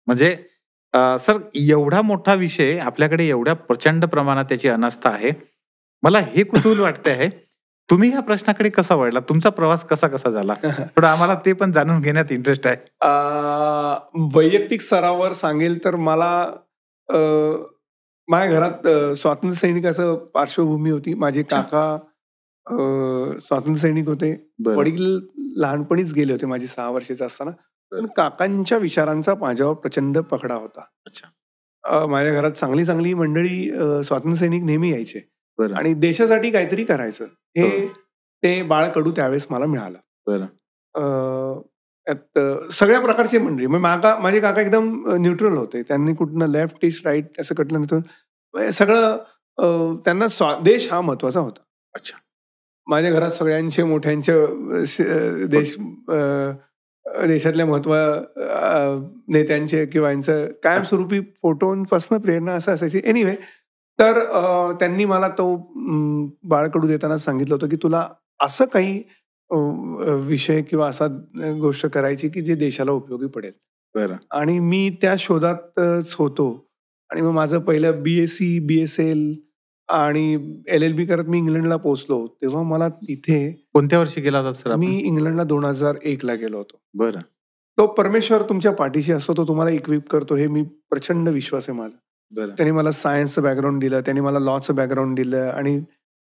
म्हणजे सर, एवढा मोठा विषय, आपल्याकडे एवढ्या प्रचंड प्रमाणात त्याची अनास्था आहे. मला हे कुतूहल वाटते आहे, तुम्ही ह्या प्रश्नाकडे कसा वळला? तुमचा प्रवास कसा कसा झाला? थोडं आम्हाला ते पण जाणून घेण्यात इंटरेस्ट आहे. वैयक्तिक स्तरावर सांगेल तर मला माझ्या घरात स्वातंत्र्य सैनिकाचं पार्श्वभूमी होती. माझे अच्छा. काका स्वातंत्र्य सैनिक होते. बरं. वडील लहानपणीच गेले होते माझे 6 वर्षाचे असताना. पण काकांच्या विचारांचा माझ्यावर प्रचंड पकडा होता. अच्छा. माझ्या घरात चांगली मंडळी स्वातंत्र्य सैनिक नेहमी यायचे बरं. आणि देशासाठी काहीतरी करायचं हे हो. ते बाळ कडू त्यावेळेस मला मिळालं. बरं. त्यात सगळ्या प्रकारचे मंडळी, मग माझे काका एकदम न्यूट्रल होते. त्यांनी कुठनं लेफ्ट ईस्ट राईट असं कटलं नव्हतं. सगळं त्यांना देश हा महत्वाचा होता. अच्छा. माझ्या घरात सगळ्यांचे मोठ्यांचे देशातल्या नेत्यांचे किंवा यांचं कायमस्वरूपी फोटोंपासून प्रेरणा असं असायची. एनिवे, तर त्यांनी मला तो बाळकडू देताना सांगितलं होतं की तुला असं काही विषय किंवा असा गोष्ट करायची की जे देशाला उपयोगी पडेल. बरं. आणि मी त्या शोधातच होतो. आणि मग माझं पहिलं BSc, BSL आणि LLB करत मी इंग्लंडला पोहोचलो. तेव्हा मला तिथे कोणत्या वर्षी गेला होता सर आपण? मी इंग्लंडला 2001 ला गेलो होतो. बरं. तो परमेश्वर तुमच्या पाठीशी असतो, तो तुम्हाला इक्विप करतो, हे मी प्रचंड विश्वास आहे माझा. बरं. त्यांनी मला सायन्सचं बॅकग्राऊंड दिलं, त्यांनी मला लॉचं बॅकग्राऊंड दिलं आणि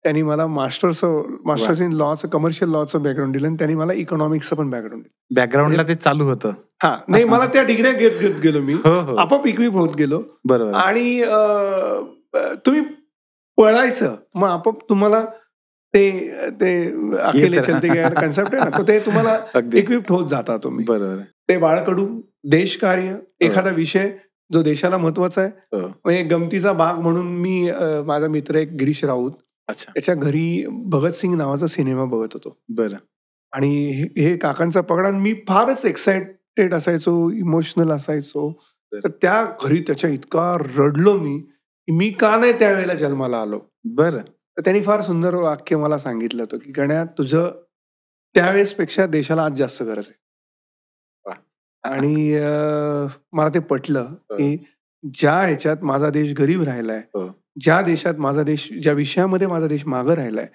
त्यांनी मला मास्टर्स इन लॉचं, कमर्शियल लॉचं बॅकग्राऊंड दिलं आणि त्यांनी मला इकॉनॉमिक्सचं पण बॅकग्राऊंड दिलं. बॅकग्राऊंडला ते चालू होतं. हा, नाही, मला त्या डिग्र्या घेत गेलो मी. हो, हो. आपोआप इक्विप होत गेलो. बरोबर. आणि तुम्ही पळायचं, मग आपोआप तुम्हाला ते अकेले चलते गए कन्सेप्ट आहे ना, तो ते तुम्हाला अगदी. इक्विप्ड होत जाता तुम्ही. बरोबर. ते बाळकडू देशकार्य, एखादा विषय जो देशाला महत्वाचा आहे. हो. म्हणजे गमतीचा भाग म्हणून मी माझा मित्र एक गिरीश राऊत, अच्छा. त्याच्या घरी भगतसिंग नावाचा सिनेमा बघत होतो. बरं. आणि हे काकांचा पगडा, मी फारच एक्साइटेड असायचो, इमोशनल असायचो. तर त्या घरी त्याच्या इतका रडलो मी का नाही त्यावेळेला जन्माला आलो. बरं. तर त्यांनी फार सुंदर वाक्य मला सांगितलं होतं की गण्या, तुझं त्यावेळेस पेक्षा देशाला आज जास्त गरज आहे. आणि मला ते पटलं की ज्या ह्याच्यात माझा देश गरीब राहिलाय, ज्या देशात माझा देश, ज्या विषयामध्ये माझा देश मागं राहिलाय,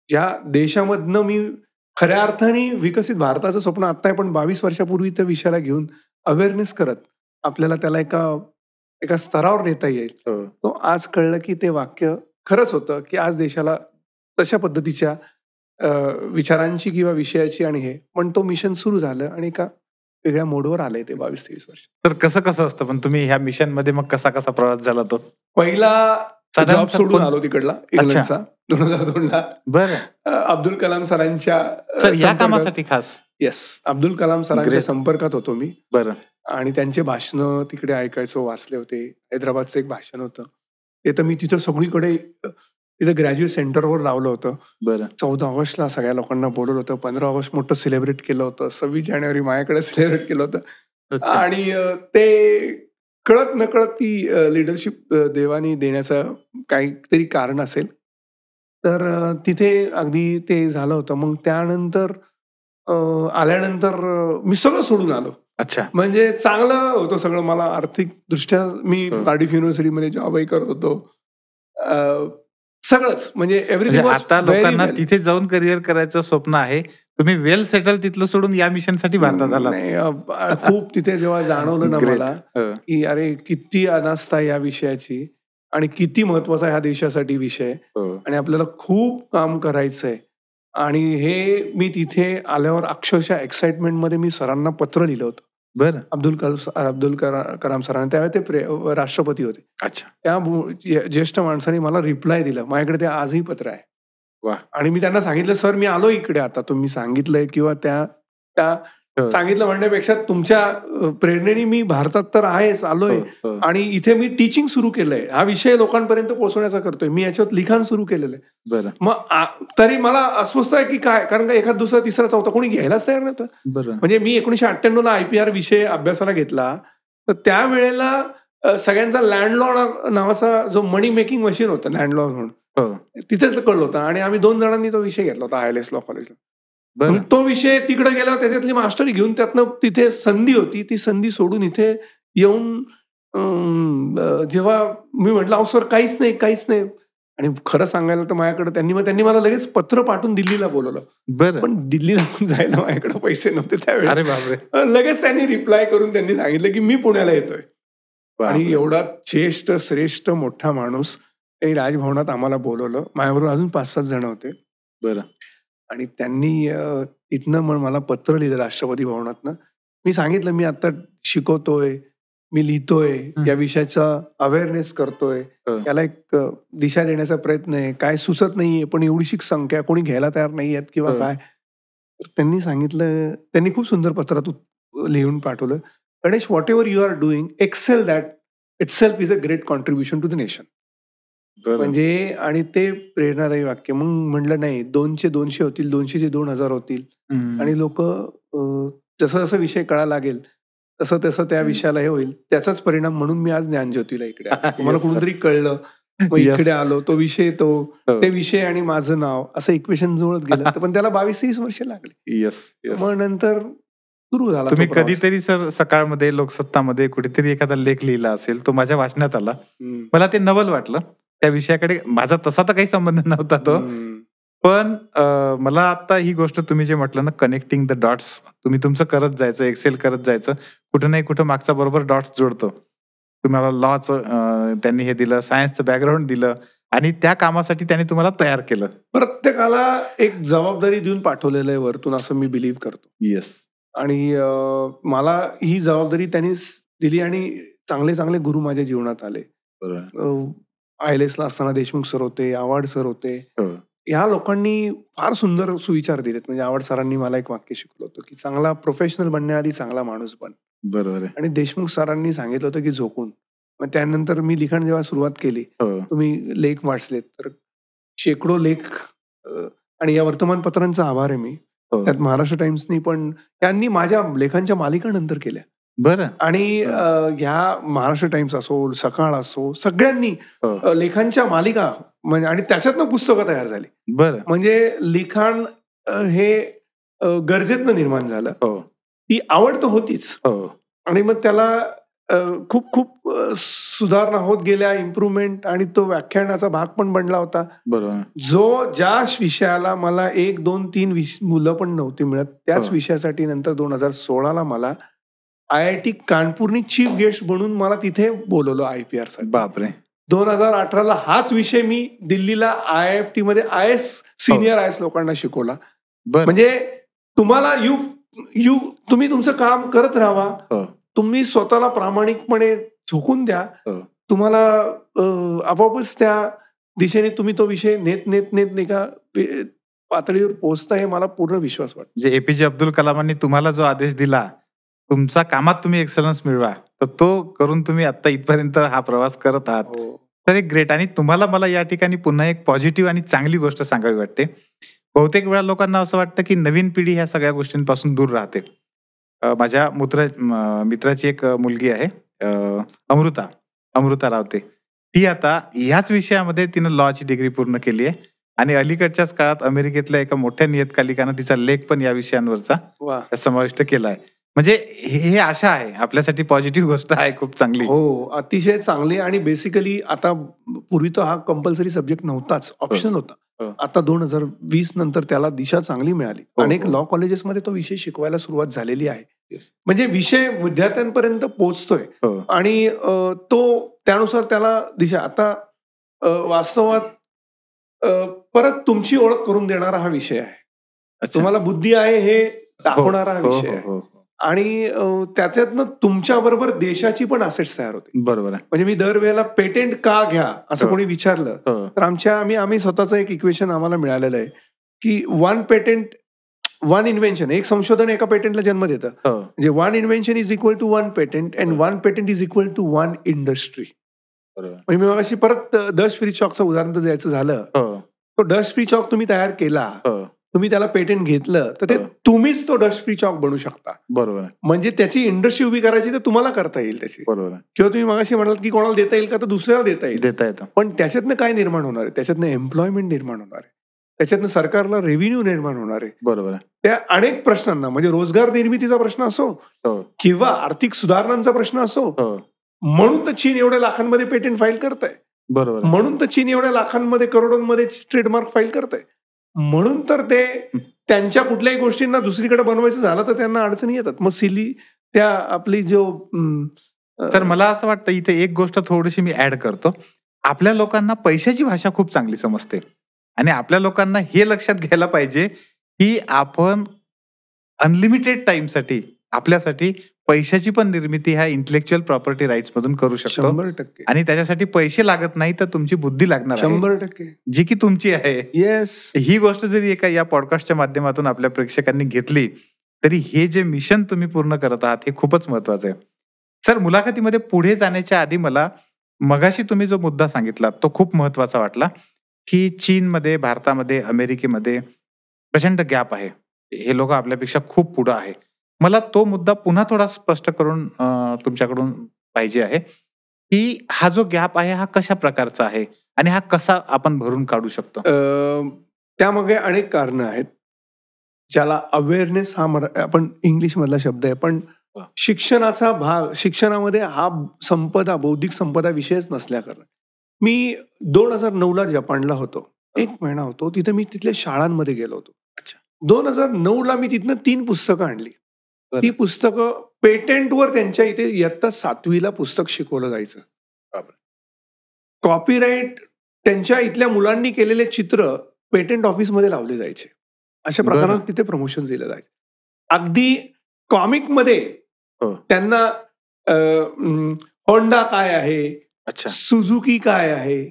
ज्या देशामधनं मी खऱ्या अर्थाने विकसित भारताचं स्वप्न आत्ता आहे, पण 22 वर्षापूर्वी त्या विषयाला घेऊन अवेअरनेस करत आपल्याला त्याला एका स्तरावर नेता येईल. तो आज कळलं की ते वाक्य खरंच होतं की आज देशाला तशा पद्धतीच्या विचारांची किंवा विषयाची आणि हे, पण तो मिशन सुरू झालं आणि एका वेगळ्या मोडवर आलंय ते 22-23 वर्ष. तर कसं असतं, पण तुम्ही ह्या मिशन मध्ये मग कसा प्रवास झाला तो? पहिला जॉब सोडून आलो तिकडला, इंग्लंडचा, 2002 ला. बरं. अब्दुल कलाम सरांच्या या कामासाठी खास? येस, अब्दुल कलाम सरांच्या संपर्कात होतो मी. बरं. आणि त्यांचे भाषण तिकडे ऐकायचो, वाचले होते. हैदराबादचं एक भाषण होतं ते, तर मी तिथं सगळीकडे तिथं ग्रॅज्युएट सेंटरवर लावलं होतं. बरं. 14 ऑगस्टला सगळ्या लोकांना बोलवलं होतं. 15 ऑगस्ट मोठं सेलिब्रेट केलं होतं. 26 जानेवारी माझ्याकडे सेलिब्रेट केलं होतं. आणि ते कळत नकळत ती लिडरशिप देवानी देण्याचं काहीतरी कारण असेल, तर तिथे अगदी ते झालं होतं. मग त्यानंतर आल्यानंतर मी सगळं सोडून आलो. अच्छा. म्हणजे चांगलं होतं सगळं. मला आर्थिक दृष्ट्या मी कार्डिफ युनिव्हर्सिटीमध्ये जॉबही करत होतो. सगळंच म्हणजे एव्हरीथिंग. आता लोकांना तिथे जाऊन करिअर करायचं स्वप्न आहे, तुम्ही वेल सेटल तिथलं सोडून या मिशन साठी भारतात आला. खूप तिथे जेव्हा जाणवलं ना मला की अरे किती अनास्था या विषयाची आणि किती महत्वाचा ह्या देशासाठी विषय, आणि आपल्याला खूप काम करायचंय. आणि हे मी तिथे आल्यावर अक्षरशः एक्साइटमेंट मध्ये मी सरांना पत्र लिहिलं होतं. बरं. अब्दुल कलाम सरांना, त्यावेळी ते राष्ट्रपती होते. अच्छा. त्या ज्येष्ठ माणसाने मला रिप्लाय दिला. माझ्याकडे ते आजही पत्र आहे. वा. आणि मी त्यांना सांगितलं, सर मी आलो इकडे, आता तुम्ही सांगितलंय किंवा त्या सांगितलं म्हणण्यापेक्षा तुमच्या प्रेरणेने मी भारतात तर आहेच आलोय आणि इथे मी टीचिंग सुरू केलंय, हा विषय लोकांपर्यंत पोहोचवण्याचा करतोय, मी याच्यात लिखाण सुरू केलेलं आहे. बरं. मग तरी मला अस्वस्थ आहे की काय, कारण का एखाद दुसरा तिसरा चौथा कोणी घ्यायलाच तयार नव्हतं. बरं. म्हणजे मी 1998 ला IPR विषय अभ्यासाला घेतला, तर त्यावेळेला सगळ्यांचा लँडलॉर्ड नावाचा जो मनी मेकिंग मशीन होतं, लँडलॉर्ड म्हणून, तिथेच कळलं होतं. आणि आम्ही 2 जणांनी तो विषय घेतला होता ILS लॉ कॉलेजला. तो विषय तिकडे गेला, त्याच्यातली मास्टरी घेऊन त्यातनं तिथे संधी होती, ती संधी सोडून इथे येऊन जेव्हा मी म्हटलं अहो सर काहीच नाही, आणि खरं सांगायला तर माझ्याकडे त्यांनी मला लगेच पत्र पाठवून दिल्लीला बोलवलं. बरं. पण दिल्लीला पण जायला माझ्याकडे पैसे नव्हते त्यावेळी. अरे बापरे. लगेच त्यांनी रिप्लाय करून त्यांनी सांगितलं की मी पुण्याला येतोय. आणि एवढा ज्येष्ठ श्रेष्ठ मोठा माणूस त्यांनी राजभवनात आम्हाला बोलवलं. माझ्याबरोबर अजून 5-7 जण होते. बरं. आणि त्यांनी तिथनं मग मला पत्र लिहिलं राष्ट्रपती भवनातनं. मी सांगितलं मी आता शिकवतोय, मी लिहितोय, या विषयाचा अवेअरनेस करतोय, त्याला एक दिशा देण्याचा प्रयत्न आहे, काय सुचत नाहीये, पण एवढीशी संख्या कोणी घ्यायला तयार नाही आहेत किंवा काय. त्यांनी सांगितलं, त्यांनी खूप सुंदर पत्रात लिहून पाठवलं, Ganesh, whatever you are doing, excel that itself is a great contribution to the nation. म्हणजे आणि ते प्रेरणादायी वाक्य. मग म्हटलं नाही, 200 200 होतील, 200 2000 होतील, आणि लोक जसं जसं विषय कळायला लागेल तसं तसं त्या विषयाला हे होईल. त्याचाच परिणाम म्हणून मी आज ज्ञानज्योतीला इकडे मला कुठूनतरी कळलं, मग इकडे आलो. तो विषय ते विषय आणि माझं नाव असं इक्वेशन जुळत गेलं. पण त्याला 22-23 वर्ष लागली. मग नंतर सुरू झाला. तुम्ही कधीतरी सर सकाळमध्ये लोकसत्तामध्ये कुठेतरी एखादा लेख लिहिला असेल, तो माझ्या वाचण्यात आला, मला ते नवल वाटलं. त्या विषयाकडे माझा तसा तर काही संबंध नव्हता तो, पण मला आता ही गोष्ट तुम्ही जे म्हटलं ना, कनेक्टिंग द डॉट्स, तुम्ही तुमचं करत जायचं, एक्सेल करत जायचं, कुठं नाही कुठं मागचा बरोबर डॉट्स जोडतो. तुम्हाला लॉचं त्यांनी हे दिलं, सायन्सचं बॅकग्राऊंड दिलं, आणि त्या कामासाठी त्यांनी तुम्हाला तयार केलं. प्रत्येकाला एक जबाबदारी देऊन पाठवलेलं आहे वरतून, असं मी बिलीव्ह करतो. येस. आणि मला ही जबाबदारी त्यांनी दिली, आणि चांगले चांगले गुरु माझ्या जीवनात आले. ILS ला असताना देशमुख सर होते, आव्हाड सर होते. या लोकांनी फार सुंदर सुविचार दिलेत. म्हणजे आव्हाड सरांनी मला एक वाक्य शिकवलं होतं की चांगला प्रोफेशनल बनण्याआधी चांगला माणूस बन. बरोबर. आणि देशमुख सरांनी सांगितलं होतं की झोकून. मग त्यानंतर मी लिखाण जेव्हा सुरुवात केली, तुम्ही लेख वाचलेत तर शेकडो लेख, आणि या वर्तमानपत्रांचा आभार आहे मी. त्यात महाराष्ट्र टाइम्सनी पण त्यांनी माझ्या लेखांच्या मालिका नंतर केल्या. बरं. आणि ह्या महाराष्ट्र टाइम्स असो, सकाळ असो, सगळ्यांनी लेखांच्या मालिका म्हणजे, आणि त्याच्यातनं पुस्तकं तयार झाली. बरं. म्हणजे लिखाण हे गरजेतनं निर्माण झालं. ती आवड तर होतीच, आणि मग त्याला खूप खूप सुधारणा होत गेल्या, इम्प्रुव्हमेंट, आणि तो व्याख्यानाचा भाग पण बनला होता. बरोबर. जो ज्या विषयाला मला 1, 2, 3 मुलं पण नव्हती मिळत, त्याच विषयासाठी नंतर 2016ला मला IIT कानपूरनी चीफ गेस्ट म्हणून मला तिथे बोलवलं IPR साठी. बापरे. 2018ला हाच विषय मी दिल्लीला IIFT मध्ये IS सिनियर IS लोकांना शिकवला. म्हणजे तुम्हाला तुम्ही तुमचं काम करत राहा, तुम्ही स्वतःला प्रामाणिकपणे झोकून द्या, तुम्हाला आपोआपच त्या दिशेने तुम्ही तो विषय नेत नाही का पातळीवर पोहोचता, हे मला पूर्ण विश्वास वाटतो. म्हणजे APJ अब्दुल कलामांनी तुम्हाला जो आदेश दिला, तुमच्या कामात तुम्ही एक्सलन्स मिळवा, तर तो करून तुम्ही आता इथपर्यंत हा प्रवास करत आहात. तर एक ग्रेट. आणि तुम्हाला मला या ठिकाणी पुन्हा एक पॉझिटिव्ह आणि चांगली गोष्ट सांगावी वाटते. बहुतेक वेळा लोकांना असं वाटतं की नवीन पिढी ह्या सगळ्या गोष्टींपासून दूर राहते. माझ्या मित्राची एक मुलगी आहे, अमृता रावते. ती आता ह्याच विषयामध्ये तिनं लॉची डिग्री पूर्ण केली आहे, आणि अलीकडच्याच काळात अमेरिकेतल्या एका मोठ्या नियतकालिकानं तिचा लेख पण या विषयांवरचा समाविष्ट केलाय. म्हणजे हे आशा आहे आपल्यासाठी, पॉझिटिव्ह गोष्ट आहे, खूप चांगली. हो, अतिशय चांगली. आणि बेसिकली आता पूर्वी तर हा कंपल्सरी सब्जेक्ट नव्हताच, ऑप्शनल होता. आता 2020 नंतर त्याला दिशा चांगली मिळाली. अनेक लॉ कॉलेजेसमध्ये तो विषय शिकवायला सुरुवात झालेली आहे. म्हणजे विषय विद्यार्थ्यांपर्यंत पोहोचतोय, आणि तो त्यानुसार त्याला दिशा. आता वास्तवात परत तुमची ओळख करून देणारा हा विषय आहे. तुम्हाला बुद्धी आहे हे दाखवणारा हा विषय आहे, आणि त्याच्यातनं तुमच्या बरोबर देशाची पण असेट्स तयार होते. बरोबर आहे. म्हणजे मी दरवेळेला पेटेंट का घ्या असं कोणी विचारलं तर आम्ही स्वतःचं एक इक्वेशन आम्हाला मिळालेलं आहे की 1 पेटेंट वन इन्व्हेन्शन, एक संशोधन एका पेटंटला जन्म देतं. म्हणजे one invention is equal to one patent and one patent is equal to one industry. म्हणजे मी मगाशी परत डस्ट फ्री चॉकचं उदाहरण द्यायचं झालं, तो डस्ट फ्री चॉक तुम्ही तयार केला, तुम्ही त्याला पेटंट घेतलं, तर ते तुम्हीच तो डस्ट फ्री चॉक बनवू शकता. बरोबर. म्हणजे त्याची इंडस्ट्री उभी करायची तर तुम्हाला करता येईल त्याची. बरोबर. किंवा तुम्ही मगाशी म्हणाल की कोणाला देता येईल का, तर दुसऱ्याला देता येतं. पण त्याच्यातनं काय निर्माण होणार आहे? त्याच्यातनं एम्प्लॉयमेंट निर्माण होणार आहे, त्याच्यातनं सरकारला रेव्हेन्यू निर्माण होणार आहे. बरोबर. त्या अनेक प्रश्नांना, म्हणजे रोजगार निर्मितीचा प्रश्न असो किंवा आर्थिक सुधारणांचा प्रश्न असो, म्हणून तर चीन एवढ्या लाखांमध्ये पेटंट फाईल करत आहे. बरोबर. म्हणून तर चीन एवढ्या लाखांमध्ये करोडोंमध्ये ट्रेडमार्क फाईल करत आहे. म्हणून तर ते त्यांच्या कुठल्याही गोष्टींना दुसरीकडे बनवायचं झालं तर त्यांना अडचणी येतात. मग त्या आपली जो तर मला असं वाटतं इथे एक गोष्ट थोडीशी मी ऍड करतो. आपल्या लोकांना पैशाची भाषा खूप चांगली समजते आणि आपल्या लोकांना हे लक्षात घ्यायला पाहिजे की आपण अनलिमिटेड टाइमसाठी आपल्यासाठी पैशाची पण निर्मिती ह्या इंटेलेक्च्युअल प्रॉपर्टी राईट्स मधून करू शकतो. 100%. आणि त्याच्यासाठी पैसे लागत नाही तर तुमची बुद्धी लागणार 100%, जी की तुमची आहे. येस. ही गोष्ट जरी एका या पॉडकास्टच्या माध्यमातून आपल्या प्रेक्षकांनी घेतली तरी हे जे मिशन तुम्ही पूर्ण करत आहात हे खूपच महत्वाचं आहे. सर, मुलाखतीमध्ये पुढे जाण्याच्या आधी मला मगाशी तुम्ही जो मुद्दा सांगितला तो खूप महत्वाचा वाटला की चीनमध्ये, भारतामध्ये, अमेरिकेमध्ये प्रचंड गॅप आहे. हे लोक आपल्यापेक्षा खूप पुढे आहे. मला तो मुद्दा पुन्हा थोडा स्पष्ट करून तुमच्याकडून पाहिजे आहे की हा जो गॅप आहे हा कशा प्रकारचा आहे आणि हा कसा आपण भरून काढू शकतो. त्यामागे अनेक कारणं आहेत, ज्याला अवेअरनेस हा आपण इंग्लिश मधला शब्द आहे, पण शिक्षणाचा भाग, शिक्षणामध्ये हा बौद्धिक संपदा विषयच नसल्याकारणे. मी 2009ला जपानला होतो, 1 महिना होतो तिथे. मी तिथल्या शाळांमध्ये गेलो होतो. 2009ला मी तिथनं 3 पुस्तकं आणली. ती पुस्तकं पेटंटवर त्यांच्या इथे इयत्ता 7वीला पुस्तक शिकवलं जायचं. कॉपीराईट त्यांच्या इथल्या मुलांनी केलेले चित्र पेटंट ऑफिसमध्ये लावले जायचे. अशा प्रकारात तिथे प्रमोशन दिलं जायचं. अगदी कॉमिकमध्ये त्यांना होंडा काय आहे, सुझुकी काय आहे,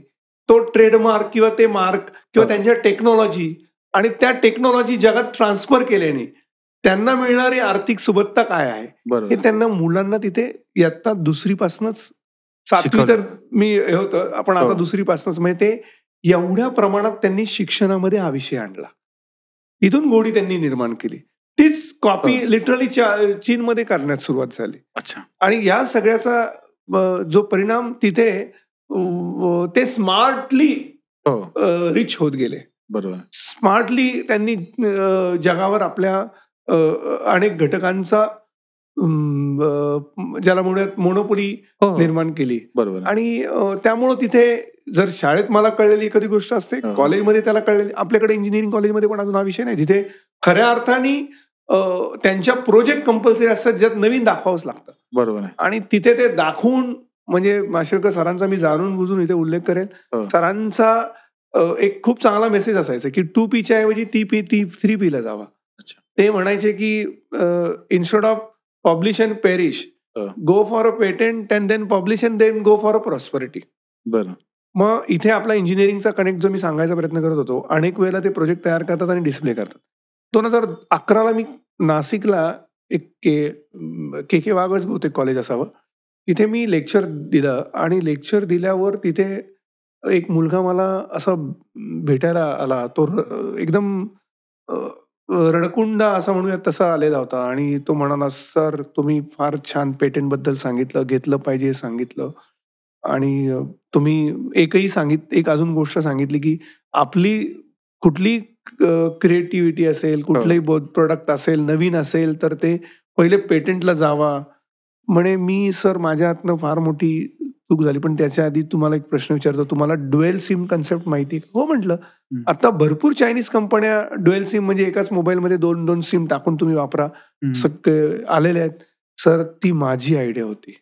तो ट्रेडमार्क किंवा ते मार्क किंवा त्यांच्या टेक्नॉलॉजी आणि त्या टेक्नॉलॉजी जगात ट्रान्सफर केल्याने त्यांना मिळणारी आर्थिक सुबत्ता काय आहे हे त्यांना मुलांना तिथे इयत्ता 2रीपासूनच, 7वी तर मी हे होतं, आपण आता 2रीपासूनच, म्हणजे ते एवढ्या प्रमाणात त्यांनी शिक्षणामध्ये हा विषय आणला. तिथून गोडी त्यांनी निर्माण केली. तीच कॉपी लिटरली चीनमध्ये करण्यास सुरुवात झाली. आणि या सगळ्याचा जो परिणाम तिथे ते स्मार्टली रिच होत गेले. बरोबर. स्मार्टली त्यांनी जगावर आपल्या अनेक घटकांचा ज्याला म्हणूयात मोनोपोली निर्माण केली. बरोबर. आणि त्यामुळं तिथे जर शाळेत मला कळलेली एखादी गोष्ट असते, कॉलेजमध्ये त्याला कळलेली. आपल्याकडे इंजिनिअरिंग कॉलेजमध्ये पण अजून हा विषय नाही, जिथे खऱ्या अर्थाने त्यांच्या प्रोजेक्ट कंपल्सरी असतात, ज्यात नवीन दाखवावंच लागतं. बरोबर. आणि तिथे ते दाखवून, म्हणजे माशेलकर सरांचा मी जाणून बुजून इथे उल्लेख करेन. सरांचा एक खूप चांगला मेसेज असायचा की 2P ऐवजी 3P ला जावा. ते म्हणायचे की instead of publish and perish, go for a patent and then publish and then go for a prosperity. बरं. मग इथे आपला इंजिनिअरिंगचा कनेक्ट जो मी सांगायचा प्रयत्न करत होतो, अनेक वेळेला ते प्रोजेक्ट तयार करतात आणि डिस्प्ले करतात. 2011ला मी नाशिकला एक के वागच बहुतेक कॉलेज असावं, तिथे मी लेक्चर दिलं. आणि लेक्चर दिल्यावर तिथे एक मुलगा मला असा भेटायला आला. तो एकदम रडकुंडा असं म्हणूयात तसा आलेला होता. आणि तो म्हणाला, सर तुम्ही फार छान पेटंटबद्दल सांगितलं, घेतलं पाहिजे सांगितलं. आणि तुम्ही एक अजून गोष्ट सांगितली की आपली कुठली क्रिएटिव्हिटी असेल, कुठलंही प्रोडक्ट असेल, नवीन असेल, तर ते पहिले पेटंटला जावा. म्हणे मी सर माझ्या हातनं फार मोठी चूक झाली, पण त्याच्या आधी तुम्हाला एक प्रश्न विचारतो, तुम्हाला ड्युएल सिम कन्सेप्ट माहिती आहे? हो म्हटलं. आता भरपूर चायनीज कंपन्या ड्युएल सिम म्हणजे एकाच मोबाईलमध्ये 2 सिम टाकून तुम्ही वापरा आलेले आहेत. सर ती माझी आयडिया होती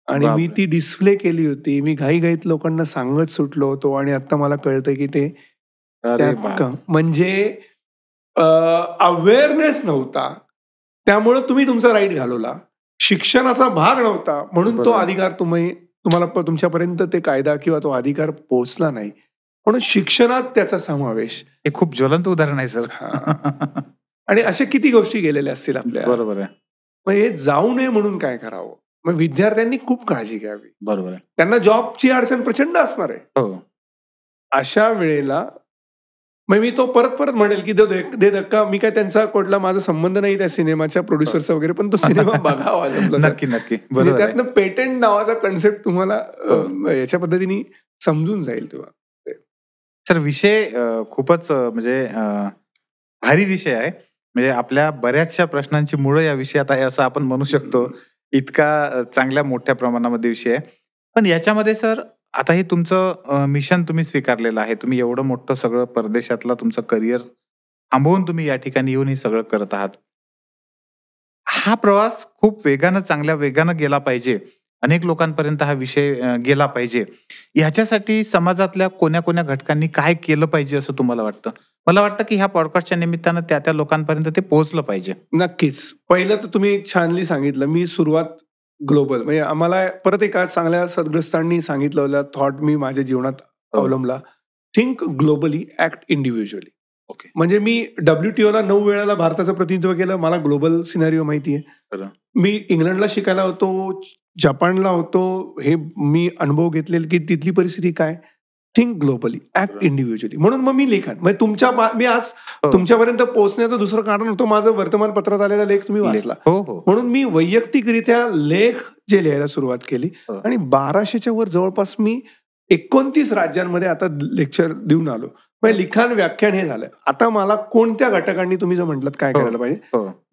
आणि मी ती डिस्प्ले केली होती. मी घाईघाईत लोकांना सांगत सुटलो होतो आणि आता मला कळतंय की ते म्हणजे अवेअरनेस नव्हता, त्यामुळे तुम्ही तुमचा राईट घालवला. शिक्षणाचा भाग नव्हता म्हणून तो अधिकार तुम्हाला तुमच्यापर्यंत ते कायदा किंवा तो अधिकार पोहोचला नाही. म्हणून शिक्षणात त्याचा समावेश. हे खूप ज्वलंत उदाहरण आहे सर. आणि अशा किती गोष्टी गेलेल्या असतील आपल्या. बरोबर आहे. मग हे जाऊ नये म्हणून काय करावं? मग विद्यार्थ्यांनी खूप काळजी घ्यावी. बरोबर आहे. त्यांना जॉबची अडचण प्रचंड असणार आहे. हो. अशा वेळेला मग मी तो परत म्हणेल की दे धक्का. मी काय त्यांचा कुठला माझा संबंध नाही त्या सिनेमाच्या प्रोड्युसरचा वगैरे, पण तो सिनेमा बघावा जमलं तर. नक्की नक्की. म्हणजे बरोबर आहे. त्यातनं पेटंट नावाचा कन्सेप्ट तुम्हाला याच्या पद्धतीने समजून जाईल तेव्हा. सर विषय खूपच म्हणजे भारी विषय आहे. म्हणजे आपल्या बऱ्याचशा प्रश्नांची मुळं या विषयात आहे असं आपण म्हणू शकतो. इतका चांगल्या मोठ्या प्रमाणामध्ये विषय आहे. पण याच्यामध्ये सर आता हे तुमचं मिशन तुम्ही स्वीकारलेलं आहे. तुम्ही एवढं मोठं सगळं परदेशातलं तुमचं करिअर थांबवून तुम्ही या ठिकाणी येऊन हे सगळं करत आहात. हा प्रवास खूप वेगानं, चांगल्या वेगानं गेला पाहिजे. अनेक लोकांपर्यंत हा विषय गेला पाहिजे. ह्याच्यासाठी समाजातल्या कोण्या घटकांनी काय केलं पाहिजे असं तुम्हाला वाटतं? मला वाटतं की ह्या पॉडकास्टच्या निमित्तानं त्या लोकांपर्यंत ते पोहोचलं पाहिजे. नक्कीच. पहिलं तर तुम्ही छानली सांगितलं. मी सुरुवात ग्लोबल म्हणजे आम्हाला परत एका चांगल्या सद्ग्रस्तांनी सांगितलं थॉट मी माझ्या जीवनात अवलंबला. Think globally, act individually. Okay. म्हणजे मी WTOला 9 वेळाला भारताचं प्रतिनिधित्व केलं. मला ग्लोबल सिनारिओ माहिती आहे. मी इंग्लंडला शिकायला होतो, जपानला होतो. हे मी अनुभव घेतलेले की तिथली परिस्थिती काय. Think globally, act individually. म्हणून मग मी लिखाण म्हणजे मी आज तुमच्यापर्यंत पोहोचण्याचं दुसरं कारण होतं माझं वर्तमानपत्रात आलेला लेख तुम्ही वाचला. म्हणून मी वैयक्तिकरित्या लेख जे लिहायला सुरुवात केली आणि 1200च्या वर जवळपास मी 29 राज्यांमध्ये आता लेक्चर देऊन आलो. म्हणजे लिखाण, व्याख्यान हे झालं. आता मला कोणत्या घटकांनी तुम्ही जर म्हटलं काय करायला पाहिजे,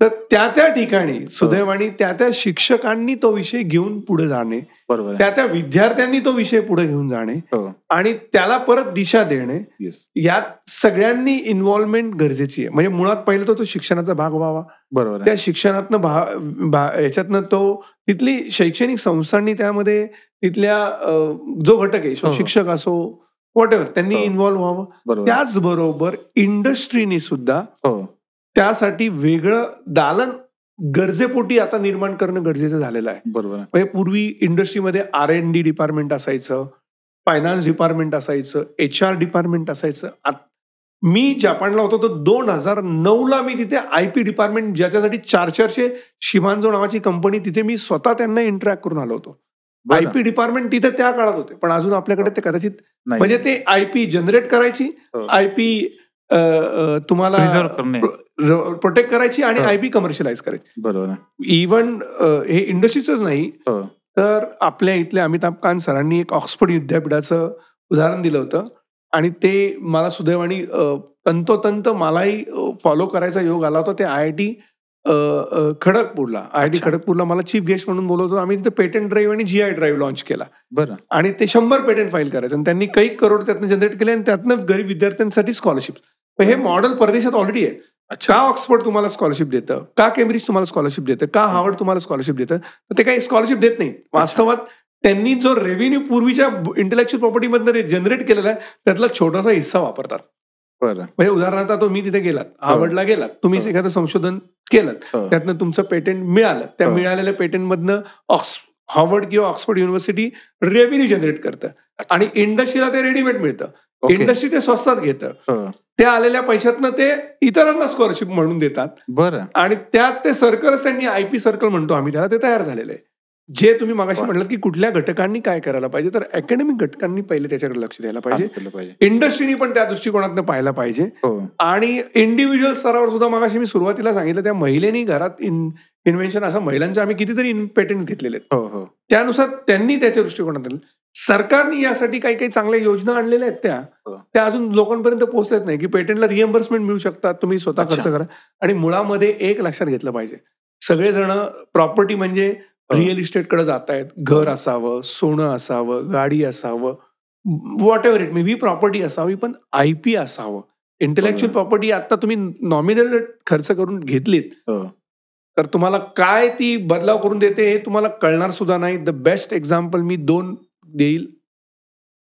तर त्या ठिकाणी सुदैवाने त्या शिक्षकांनी तो विषय घेऊन पुढे जाणे, त्या विद्यार्थ्यांनी तो विषय पुढे घेऊन जाणे आणि त्याला परत दिशा देणे, यात सगळ्यांनी इन्व्हॉल्वमेंट गरजेची आहे. म्हणजे मुळात पहिलं तो शिक्षणाचा भाग व्हावा. बरोबर. त्या शिक्षणातनं याच्यातनं तो तिथली शैक्षणिक संस्थांनी त्यामध्ये तिथल्या जो घटक आहे, शिक्षक असो व्हॉटएव्हर, त्यांनी इन्व्हॉल्व्ह व्हावं. त्याचबरोबर इंडस्ट्रीनी सुद्धा त्यासाठी वेगळं दालन गरजेपोटी आता निर्माण करणं गरजेचं झालेलं आहे. बरोबर. म्हणजे पूर्वी इंडस्ट्रीमध्ये R&D डिपार्टमेंट असायचं, फायनान्स डिपार्टमेंट असायचं, HR डिपार्टमेंट असायचं. मी जपानला होतो तर 2009ला मी तिथे IP डिपार्टमेंट, ज्याच्यासाठी 400 शिमांजो नावाची कंपनी, तिथे मी स्वतः त्यांना इंटरॅक्ट करून आलो होतो. IP डिपार्टमेंट तिथे त्या काळात होते, पण अजून आपल्याकडे ते कदाचित म्हणजे ते IP जनरेट करायची, IP तुम्हाला प्रोटेक्ट करायची आणि IP कमर्शियलाइज करायची. बरोबर. इव्हन हे इंडस्ट्रीच नाही तर आपल्या इथल्या अमिताभ कांत सरांनी एक ऑक्सफोर्ड विद्यापीठाचं उदाहरण दिलं होतं आणि ते मला सुदैवाने तंतोतंत मलाही फॉलो करायचा योग आला होता. ते IIT खडगपूरला, खडगपूरला मला चीफ गेस्ट म्हणून बोलवतो. आम्ही तिथे पेटंट ड्राईव्ह आणि GI ड्राईव्ह लॉन्च केला. बरं. आणि ते 100 पेटंट फाईल करायचं आणि त्यांनी काही करोड त्यातनं जनरेट केले आणि त्यातनं गरीब विद्यार्थ्यांसाठी स्कॉलरशिप. हे मॉडेल परदेशात ऑलरेडी आहे. का ऑक्सफोर्ड तुम्हाला स्कॉलरशिप देतं, का केम्ब्रिज तुम्हाला स्कॉलरशिप देतं, का हार्वर्ड तुम्हाला स्कॉलरशिप देतं, तर ते काही स्कॉलरशिप देत नाही. वास्तवात त्यांनी जो रेव्हेन्यू पूर्वीच्या इंटेलेक्च्युअल प्रॉपर्टीमधनं जनरेट केलेला आहे त्यातला छोटासा हिस्सा वापरतात. म्हणजे उदाहरणार्थ मी तिथे गेलात, हार्वर्डला गेलात, तुम्ही एखादं संशोधन केलं, त्यातनं तुमचं पेटंट मिळालं, त्या मिळालेल्या पेटंटमधनं हार्वर्ड किंवा ऑक्सफोर्ड युनिव्हर्सिटी रेव्हेन्यू जनरेट करतं आणि इंडस्ट्रीला ते रेडीमेड मिळतं. इंडस्ट्री ते स्वस्तात घेतं. त्या आलेल्या पैशातनं ते इतरांना स्कॉलरशिप म्हणून देतात. बरं. आणि त्यात ते सर्कल्स त्यांनी IP सर्कल म्हणतो आम्ही त्याला, ते तयार झालेलं आहे. जे तुम्ही मगाशी म्हटलं की कुठल्या घटकांनी काय करायला पाहिजे, तर अकॅडमिक घटकांनी पहिले त्याच्याकडे लक्ष द्यायला पाहिजे. इंडस्ट्रीनी पण त्या दृष्टिकोनातनं पाहायला पाहिजे आणि इंडिव्हिज्युअल स्तरावर सुद्धा मगाशी मी सुरुवातीला सांगितलं त्या महिलेनी घरात इन्व्हेन्शन, असं महिलांच्या आम्ही कितीतरी पेटंट घेतलेले आहेत. त्यानुसार त्यांनी त्याच्या दृष्टिकोनात, सरकारने यासाठी काही काही चांगल्या योजना आणलेल्या आहेत, त्या अजून लोकांपर्यंत पोहोचल्याच नाही की पेटंटला रिएम्बर्समेंट मिळू शकतात, तुम्ही स्वतः खर्च करा. आणि मुळामध्ये एक लक्षात घेतलं पाहिजे, सगळेजण प्रॉपर्टी म्हणजे रिअल इस्टेटकडे जात आहेत. घर असावं, सोनं असावं, गाडी असावं, what ever it may be, property असावी, पण IP असावं. इंटेलेक्च्युअल प्रॉपर्टी आता तुम्ही नॉमिनल खर्च करून घेतलीत तर तुम्हाला काय ती बदलाव करून देते हे तुम्हाला कळणार सुद्धा नाही. द बेस्ट एक्झाम्पल मी 2 देईल.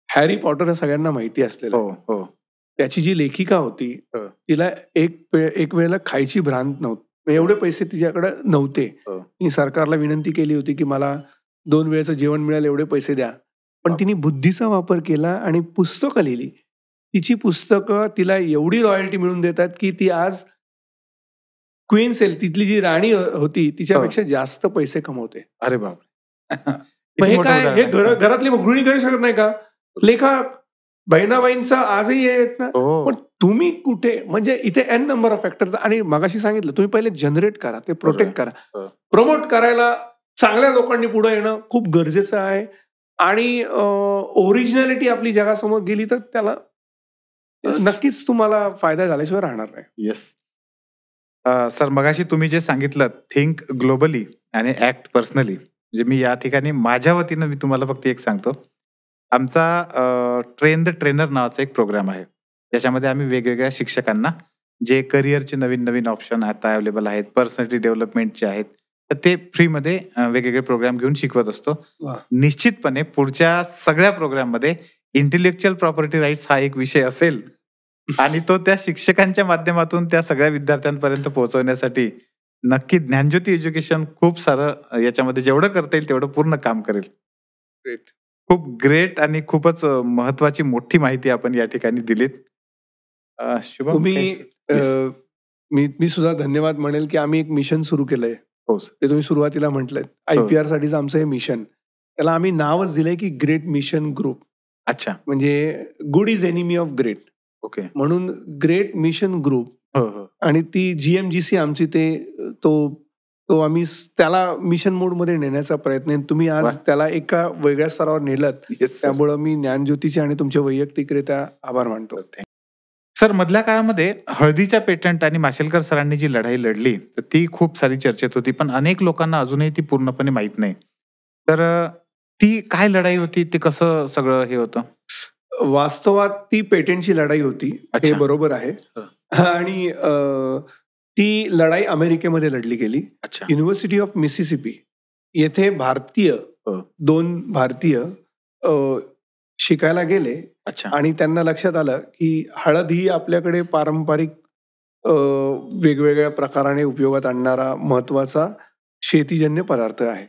हॅरी पॉटर हे सगळ्यांना माहिती असलेलं. त्याची जी लेखिका होती तिला एक वेळेला खायची भ्रांत नव्हती, एवढे पैसे तिच्याकडे नव्हते. मी सरकारला विनंती केली होती की मला 2 वेळेचं जेवण मिळेल एवढे पैसे द्या, पण तिने बुद्धीचा वापर केला आणि पुस्तकं लिहिली. तिची पुस्तकं तिला एवढी रॉयल्टी मिळून देतात की ती आज क्वीन सेल तिथली जी राणी होती तिच्यापेक्षा जास्त पैसे कमवते. अरे बाप. मग हे काय, हे घरातली गृहिणी करू शकत नाही का? लेखक बहिणाबाईंचा आजही आहेत ना. पण तुम्ही कुठे, म्हणजे इथे एन नंबर ऑफ फॅक्टर. आणि मगाशी सांगितलं, तुम्ही पहिले जनरेट करा, ते प्रोटेक्ट करा. प्रमोट करायला चांगल्या लोकांनी पुढे येणं खूप गरजेचं आहे. आणि ओरिजिनॅलिटी आपली जगासमोर गेली तर त्याला नक्कीच तुम्हाला फायदा झाल्याशिवाय राहणार नाही. येस सर, मगाशी तुम्ही जे सांगितलं थिंक ग्लोबली आणि ऍक्ट पर्सनली, म्हणजे मी या ठिकाणी माझ्या वतीनं मी तुम्हाला फक्त एक सांगतो. आमचा ट्रेन द ट्रेनर नावाचा एक प्रोग्राम आहे. त्याच्यामध्ये आम्ही वेगवेगळ्या शिक्षकांना जे करिअरचे नवीन नवीन ऑप्शन आता अवेलेबल आहेत, पर्सनॅलिटी डेव्हलपमेंटचे आहेत, तर ते फ्रीमध्ये वेगवेगळे प्रोग्राम घेऊन शिकवत असतो. निश्चितपणे पुढच्या सगळ्या प्रोग्राममध्ये इंटेलेक्च्युअल प्रॉपर्टी राईट्स हा एक विषय असेल आणि तो त्या शिक्षकांच्या माध्यमातून त्या सगळ्या विद्यार्थ्यांपर्यंत पोहोचवण्यासाठी नक्की ज्ञानज्योती एज्युकेशन खूप सारं याच्यामध्ये जेवढं करता येईल तेवढं पूर्ण काम करेल. ग्रेट, खूप ग्रेट आणि खूपच महत्वाची मोठी माहिती आपण या ठिकाणी दिलीत. शुभम, तुम्ही मी सुद्धा धन्यवाद म्हणेल की आम्ही एक मिशन सुरू केलंय. हो ते तुम्ही सुरुवातीला म्हटलंय, IPR साठीचं आमचं हे मिशन, त्याला आम्ही नावच दिलंय की ग्रेट मिशन ग्रुप. अच्छा, म्हणजे good is enemy of great. Okay, म्हणून ग्रेट मिशन ग्रुप. आणि ती GMGC आमची तो आम्ही त्याला मिशन मोड मध्ये नेण्याचा प्रयत्न आहे. तुम्ही आज त्याला एका वेगळ्या स्तरावर नेलं, त्यामुळं मी ज्ञानज्योतीचे आणि तुमचे वैयक्तिकरित्या आभार मानतो. सर, मधल्या काळामध्ये हळदीच्या पेटंट आणि माशेलकर सरांनी जी लढाई लढली तर ती खूप सारी चर्चेत होती, पण अनेक लोकांना अजूनही ती पूर्णपणे माहीत नाही. तर ती काय लढाई होती, ते कसं सगळं हे होतं? वास्तवात ती पेटंटची लढाई होती, हे बरोबर आहे. आणि ती लढाई अमेरिकेमध्ये लढली गेली. युनिव्हर्सिटी ऑफ मिसिसिपी येथे दोन भारतीय शिकायला गेले. आणि त्यांना लक्षात आलं की हळद ही आपल्याकडे पारंपरिक वेगवेगळ्या प्रकाराने उपयोगात आणणारा महत्वाचा शेतीजन्य पदार्थ आहे.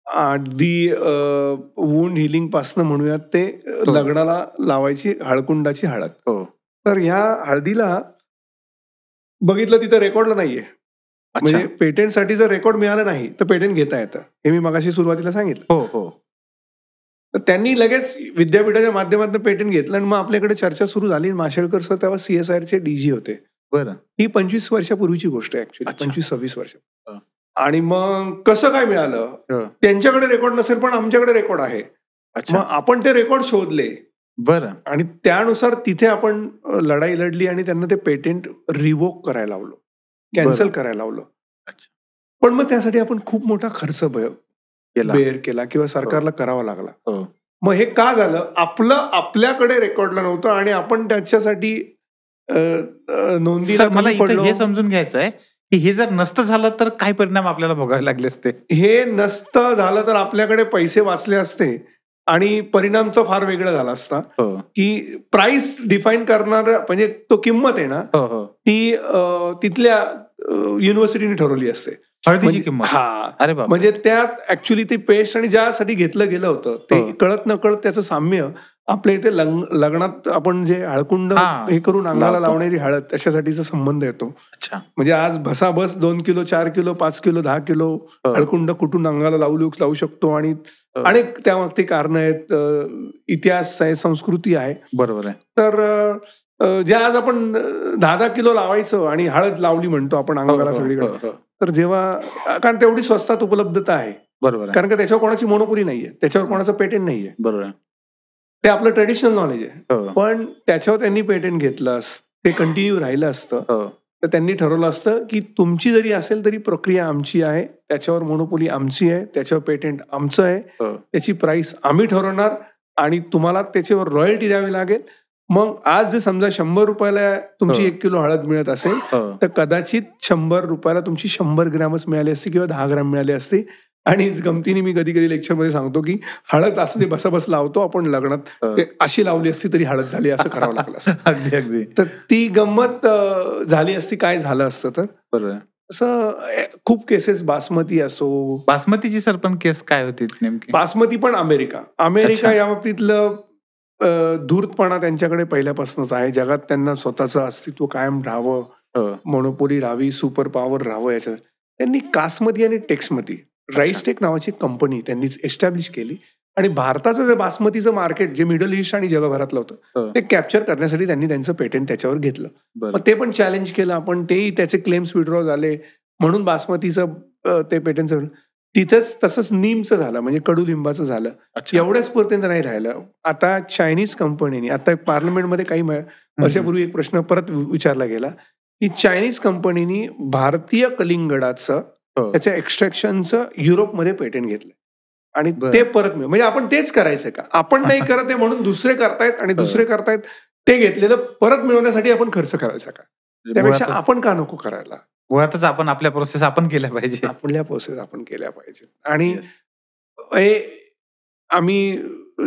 अगदी वुंड हिलिंग पासनं म्हणूयात ते लग्नाला लावायची हळकुंडाची हळद. तर ह्या हळदीला बघितलं तिथं रेकॉर्डला नाहीये. म्हणजे पेटंटसाठी जर रेकॉर्ड मिळालं नाही तर पेटंट घेता येतं, हे मी मगाशी सुरुवातीला सांगितलं. तर त्यांनी लगेच विद्यापीठाच्या माध्यमातून पेटंट घेतलं आणि मग आपल्याकडे चर्चा सुरू झाली. माशेलकर सर तेव्हा CSIRचे DG होते. ही 25 वर्षापूर्वीची गोष्ट आहे, ऍक्च्युली 25-26 वर्ष. आणि मग कसं काय मिळालं, त्यांच्याकडे रेकॉर्ड नसेल पण आमच्याकडे रेकॉर्ड आहे. मग आपण ते रेकॉर्ड शोधले. आणि त्यानुसार तिथे आपण लढाई लढली आणि त्यांना ते पेटंट रिवोक करायला लावलं, कॅन्सल करायला लावलं. पण मग त्यासाठी आपण खूप मोठा खर्च बेअर केला किंवा सरकारला करावा लागला. मग हे का झालं, आपल्याकडे रेकॉर्डला नव्हतं आणि आपण त्याच्यासाठी नोंदीला मला हे समजून घ्यायचं आहे की हे जर नसतं झालं तर काय परिणाम आपल्याला भोगावे लागले असते. हे नसतं झालं तर आपल्याकडे पैसे वाचले असते आणि परिणाम तो फार वेगळा झाला असता. की प्राइस डिफाईन करणार, म्हणजे तो किंमत आहे ना, ती तिथल्या युनिव्हर्सिटीने ठरवली असते. हळदीची किंमत. म्हणजे त्यात ऍक्च्युली ती पेस्ट आणि ज्यासाठी घेतलं गेलं होतं ते कळत नकळत त्याचं साम्य आपल्या इथे लग्नात आपण जे हळकुंड हे करून अंगाला लावणारी हळद त्याच्यासाठीचा संबंध येतो. म्हणजे आज भसाभस 2 किलो 4 किलो 5 किलो 10 किलो हळकुंड कुठून अंगाला लावू शकतो. आणि अनेक त्यामागती कारण आहेत, इतिहास आहे, संस्कृती आहे. बरोबर आहे. तर ज्या आज आपण 10-10 किलो लावायचं आणि हळद लावली म्हणतो आपण अंगाला सगळीकडे, तर जेव्हा कारण तेवढी स्वस्तात उपलब्धता आहे. बरोबर. कारण का त्याच्यावर कोणाची मोनोपोली नाहीये, त्याच्यावर कोणाचं पेटंट नाहीये. बरोबर. ते आपलं ट्रेडिशनल नॉलेज आहे. पण त्याच्यावर त्यांनी पेटंट घेतलं, ते कंटिन्यू राहिलं असतं तर त्यांनी ठरवलं असतं की तुमची जरी असेल तरी प्रक्रिया आमची आहे, त्याच्यावर मोनोपोली आमची आहे, त्याच्यावर पेटंट आमचं आहे, त्याची प्राइस आम्ही ठरवणार आणि तुम्हाला त्याच्यावर रॉयल्टी द्यावी लागेल. मग आज जे समजा 100 रुपयाला तुमची 1 किलो हळद मिळत असेल तर कदाचित 100 रुपयाला तुमची 100 ग्रॅमच मिळाली असते किंवा 10 ग्रॅम मिळाली असते. आणि गमतीने मी कधी कधी लेक्चरमध्ये सांगतो की हळद असं ते बसाबस लावतो आपण लग्नात, अशी लावली असती तरी हळद झाली असं करावं लागलं असतं. अगदी अगदी. तर ती गंमत झाली असती, काय झालं असतं तर. बरोबर. असं खूप केसेस, बासमती असो. बासमतीची सर पण केस काय होती नेमकी? बासमती पण अमेरिका या बाबतीतलं धूर्तपणा त्यांच्याकडे पहिल्यापासूनच आहे. जगात त्यांना स्वतःचं अस्तित्व कायम राहावं मोनोपोली राहावी, सुपर पॉवर राहावं याच्यात. त्यांनी कासमती आणि टेक्समती राईसटेक नावाची कंपनी त्यांनी एस्टॅब्लिश केली आणि भारताचं जे बासमतीचं मार्केट जे मिडल ईस्ट आणि जगभरातलं होतं ते कॅप्चर करण्यासाठी त्यांनी त्यांचं पेटंट त्याच्यावर घेतलं. मग ते पण चॅलेंज केलं आपण, तेही त्याचे क्लेम्स विड्रॉ झाले म्हणून बासमतीचं ते पेटंट तिथंच तसंच नीमचं झालं, म्हणजे कडुलिंबाचं झालं. एवढ्याच पर्यंत नाही राहिलं. आता चायनीज कंपनीने, आता पार्लमेंटमध्ये काही वर्षापूर्वी एक प्रश्न परत विचारला गेला की चायनीज कंपनीनी भारतीय कलिंगडाचं त्याच्या एक्स्ट्रॅक्शनचं युरोपमध्ये पेटंट घेतलं आणि ते परत म्हणजे आपण तेच करायचं का? आपण नाही करत आहे म्हणून दुसरे करतायत आणि दुसरे करतायत ते घेतलेलं परत मिळवण्यासाठी आपण खर्च करायचा का? त्यापेक्षा आपण का नको करायला? मुळातच आपण आपल्या प्रोसेस आपण केल्या पाहिजे. आपल्या प्रोसेस आपण केल्या पाहिजेत. आणि आम्ही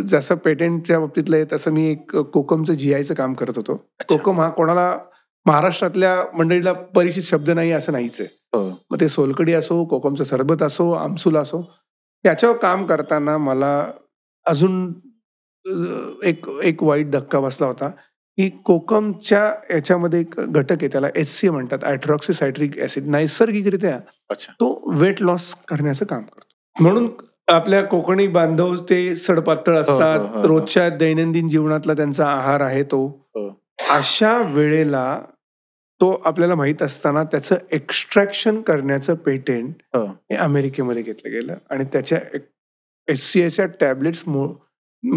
जसं पेटंटच्या बाबतीतलं आहे तसं मी एक कोकमचं GIचं काम करत होतो. कोकम हा कोणाला महाराष्ट्रातल्या मंडळीला परिचित शब्द नाही असं नाहीच आहे. मग ते सोलकडी असो, कोकमचं सरबत असो, आमसूल असो, त्याच्यावर काम करताना मला अजून एक वाईट धक्का बसला होता की कोकमच्या याच्यामध्ये एक घटक आहे, त्याला HCA म्हणतात, हायड्रॉक्सीसायट्रिक ऍसिड. नैसर्गिकरित्या तो वेट लॉस करण्याचं काम करतो. म्हणून आपल्या कोकणी बांधव ते सडपातळ असतात, रोजच्या दैनंदिन जीवनातला त्यांचा आहार आहे तो. अशा वेळेला तो आपल्याला माहित असताना त्याचं एक्स्ट्रॅक्शन करण्याचं पेटंट हे अमेरिकेमध्ये घेतलं गेलं आणि त्याच्या HCAच्या टॅबलेट्स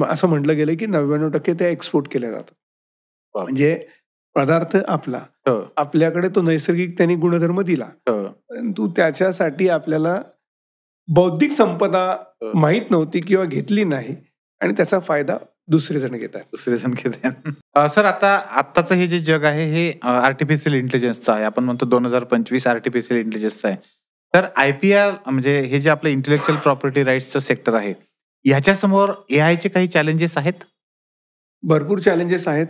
असं म्हटलं गेलं की 99% त्या एक्सपोर्ट केल्या जातात. म्हणजे पदार्थ आपला, आपल्याकडे तो नैसर्गिक त्यांनी गुणधर्म दिला, परंतु त्याच्यासाठी आपल्याला बौद्धिक संपदा माहीत नव्हती किंवा घेतली नाही आणि त्याचा फायदा दुसरे जण घेतात. सर, आत्ताचं हे जे जग आहे हे आर्टिफिशियल इंटेलिजन्सचं आहे. आपण म्हणतो 2025 आर्टिफिशियल इंटेलिजन्सचं आहे. तर IPR म्हणजे हे जे आपलं इंटेलेक्च्युअल प्रॉपर्टी राईट्सचं सेक्टर आहे, ह्याच्यासमोर AIचे काही चॅलेंजेस आहेत? भरपूर चॅलेंजेस आहेत.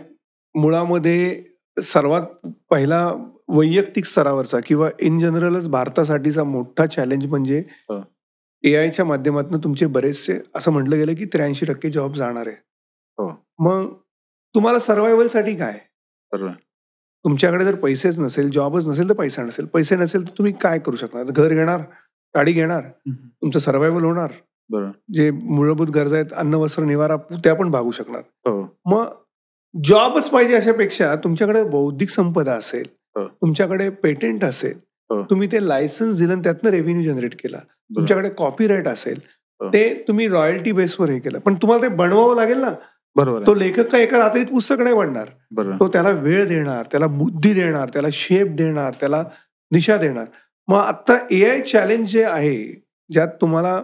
मुळामध्ये सर्वात पहिला वैयक्तिक स्तरावरचा किंवा इन जनरलच भारतासाठीचा मोठा चॅलेंज म्हणजे AIच्या माध्यमातून तुमचे बरेचसे, असं म्हटलं गेलं की 83% जॉब जाणार आहे. मग तुम्हाला सर्व्हायव्हलसाठी काय? तुमच्याकडे जर पैसेच नसेल, जॉबच नसेल तर पैसा नसेल, पैसे नसेल तर तुम्ही काय करू शकणार? घर घेणार, गाडी घेणार, तुमचं सर्व्हायव्हल होणार, जे मूलभूत गरजा आहेत, अन्न वस्त्र निवारा, त्या पण भागू शकणार. मग जॉबच पाहिजे. अशापेक्षा तुमच्याकडे बौद्धिक संपदा असेल, तुमच्याकडे पेटंट असेल, तुम्ही ते लायसन्स दिलं त्यातनं रेव्हेन्यू जनरेट केला, तुमच्याकडे कॉपीराईट असेल, ते तुम्ही रॉयल्टी बेसवर हे केलं, पण तुम्हाला ते बनवावं लागेल ना. बरोबर. तो लेखक का एका रात्रीत पुस्तक नाही बनणार. तो त्याला वेळ देणार, त्याला बुद्धी देणार, त्याला शेप देणार, त्याला दिशा देणार. मग आता AI चॅलेंज जे आहे, ज्यात तुम्हाला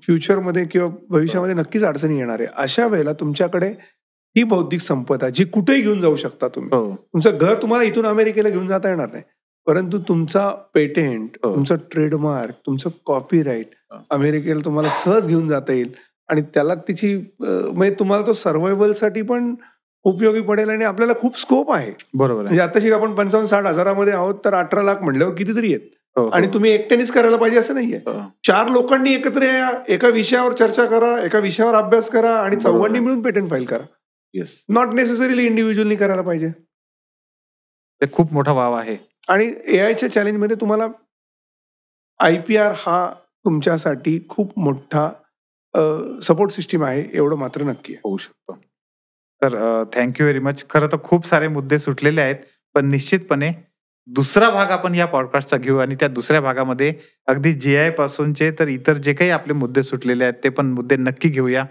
फ्युचरमध्ये किंवा भविष्यामध्ये नक्कीच अडचणी येणार आहे, अशा वेळेला तुमच्याकडे ही बौद्धिक संपदा जी कुठेही घेऊन जाऊ शकता तुम्ही. तुमचं घर तुम्हाला इथून अमेरिकेला घेऊन जाता येणार नाही, परंतु तुमचा पेटेंट, तुमचं ट्रेडमार्क, तुमचं कॉपीराईट अमेरिकेला तुम्हाला सहज घेऊन जाता येईल आणि त्याला तिची म्हणजे तुम्हाला तो सर्व्हायव्हलसाठी पण उपयोगी पडेल आणि आपल्याला खूप स्कोप आहे. बरोबर. म्हणजे आताशी आपण 55-60 हजारामध्ये आहोत, तर 18 लाख म्हणल्यावर कितीतरी आहेत. आणि तुम्ही एकट्यानेच करायला पाहिजे असं नाहीये. 4 लोकांनी एकत्र या, एका विषयावर चर्चा करा, एका विषयावर अभ्यास करा आणि चौघांनी मिळून पेटंट फाईल करा. नॉट नेसेसरीली इंडिव्हिज्युअली करायला पाहिजे. ते खूप मोठा वाव आहे. आणि AIच्या चॅलेंजमध्ये तुम्हाला IPR हा तुमच्यासाठी खूप मोठा सपोर्ट सिस्टीम आहे, एवढं मात्र नक्की होऊ शकतं. तर थँक्यू व्हेरी मच. खरं तर खूप सारे मुद्दे सुटलेले आहेत, पण निश्चितपणे दुसरा भाग आपण या पॉडकास्टचा घेऊ आणि त्या दुसऱ्या भागामध्ये अगदी GI पासूनचे तर इतर जे काही आपले मुद्दे सुटलेले आहेत ते पण मुद्दे नक्की घेऊया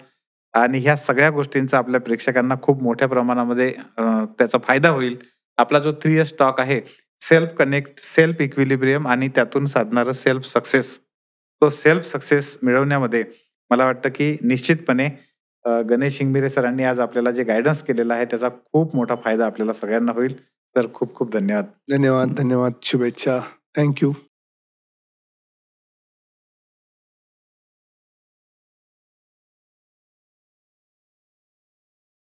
आणि ह्या सगळ्या गोष्टींचा आपल्या प्रेक्षकांना खूप मोठ्या प्रमाणामध्ये त्याचा फायदा होईल. आपला जो 3S टॉक आहे, सेल्फ कनेक्ट, सेल्फ इक्विलिब्रियम आणि त्यातून साधणारं सेल्फ सक्सेस, तो सेल्फ सक्सेस मिळवण्यामध्ये मला वाटतं की निश्चितपणे गणेश शिंगमिरे सरांनी आज आपल्याला जे गायडन्स केलेलं आहे त्याचा खूप मोठा फायदा आपल्याला सगळ्यांना होईल. तर खूप खूप धन्यवाद. धन्यवाद. शुभेच्छा. थँक्यू.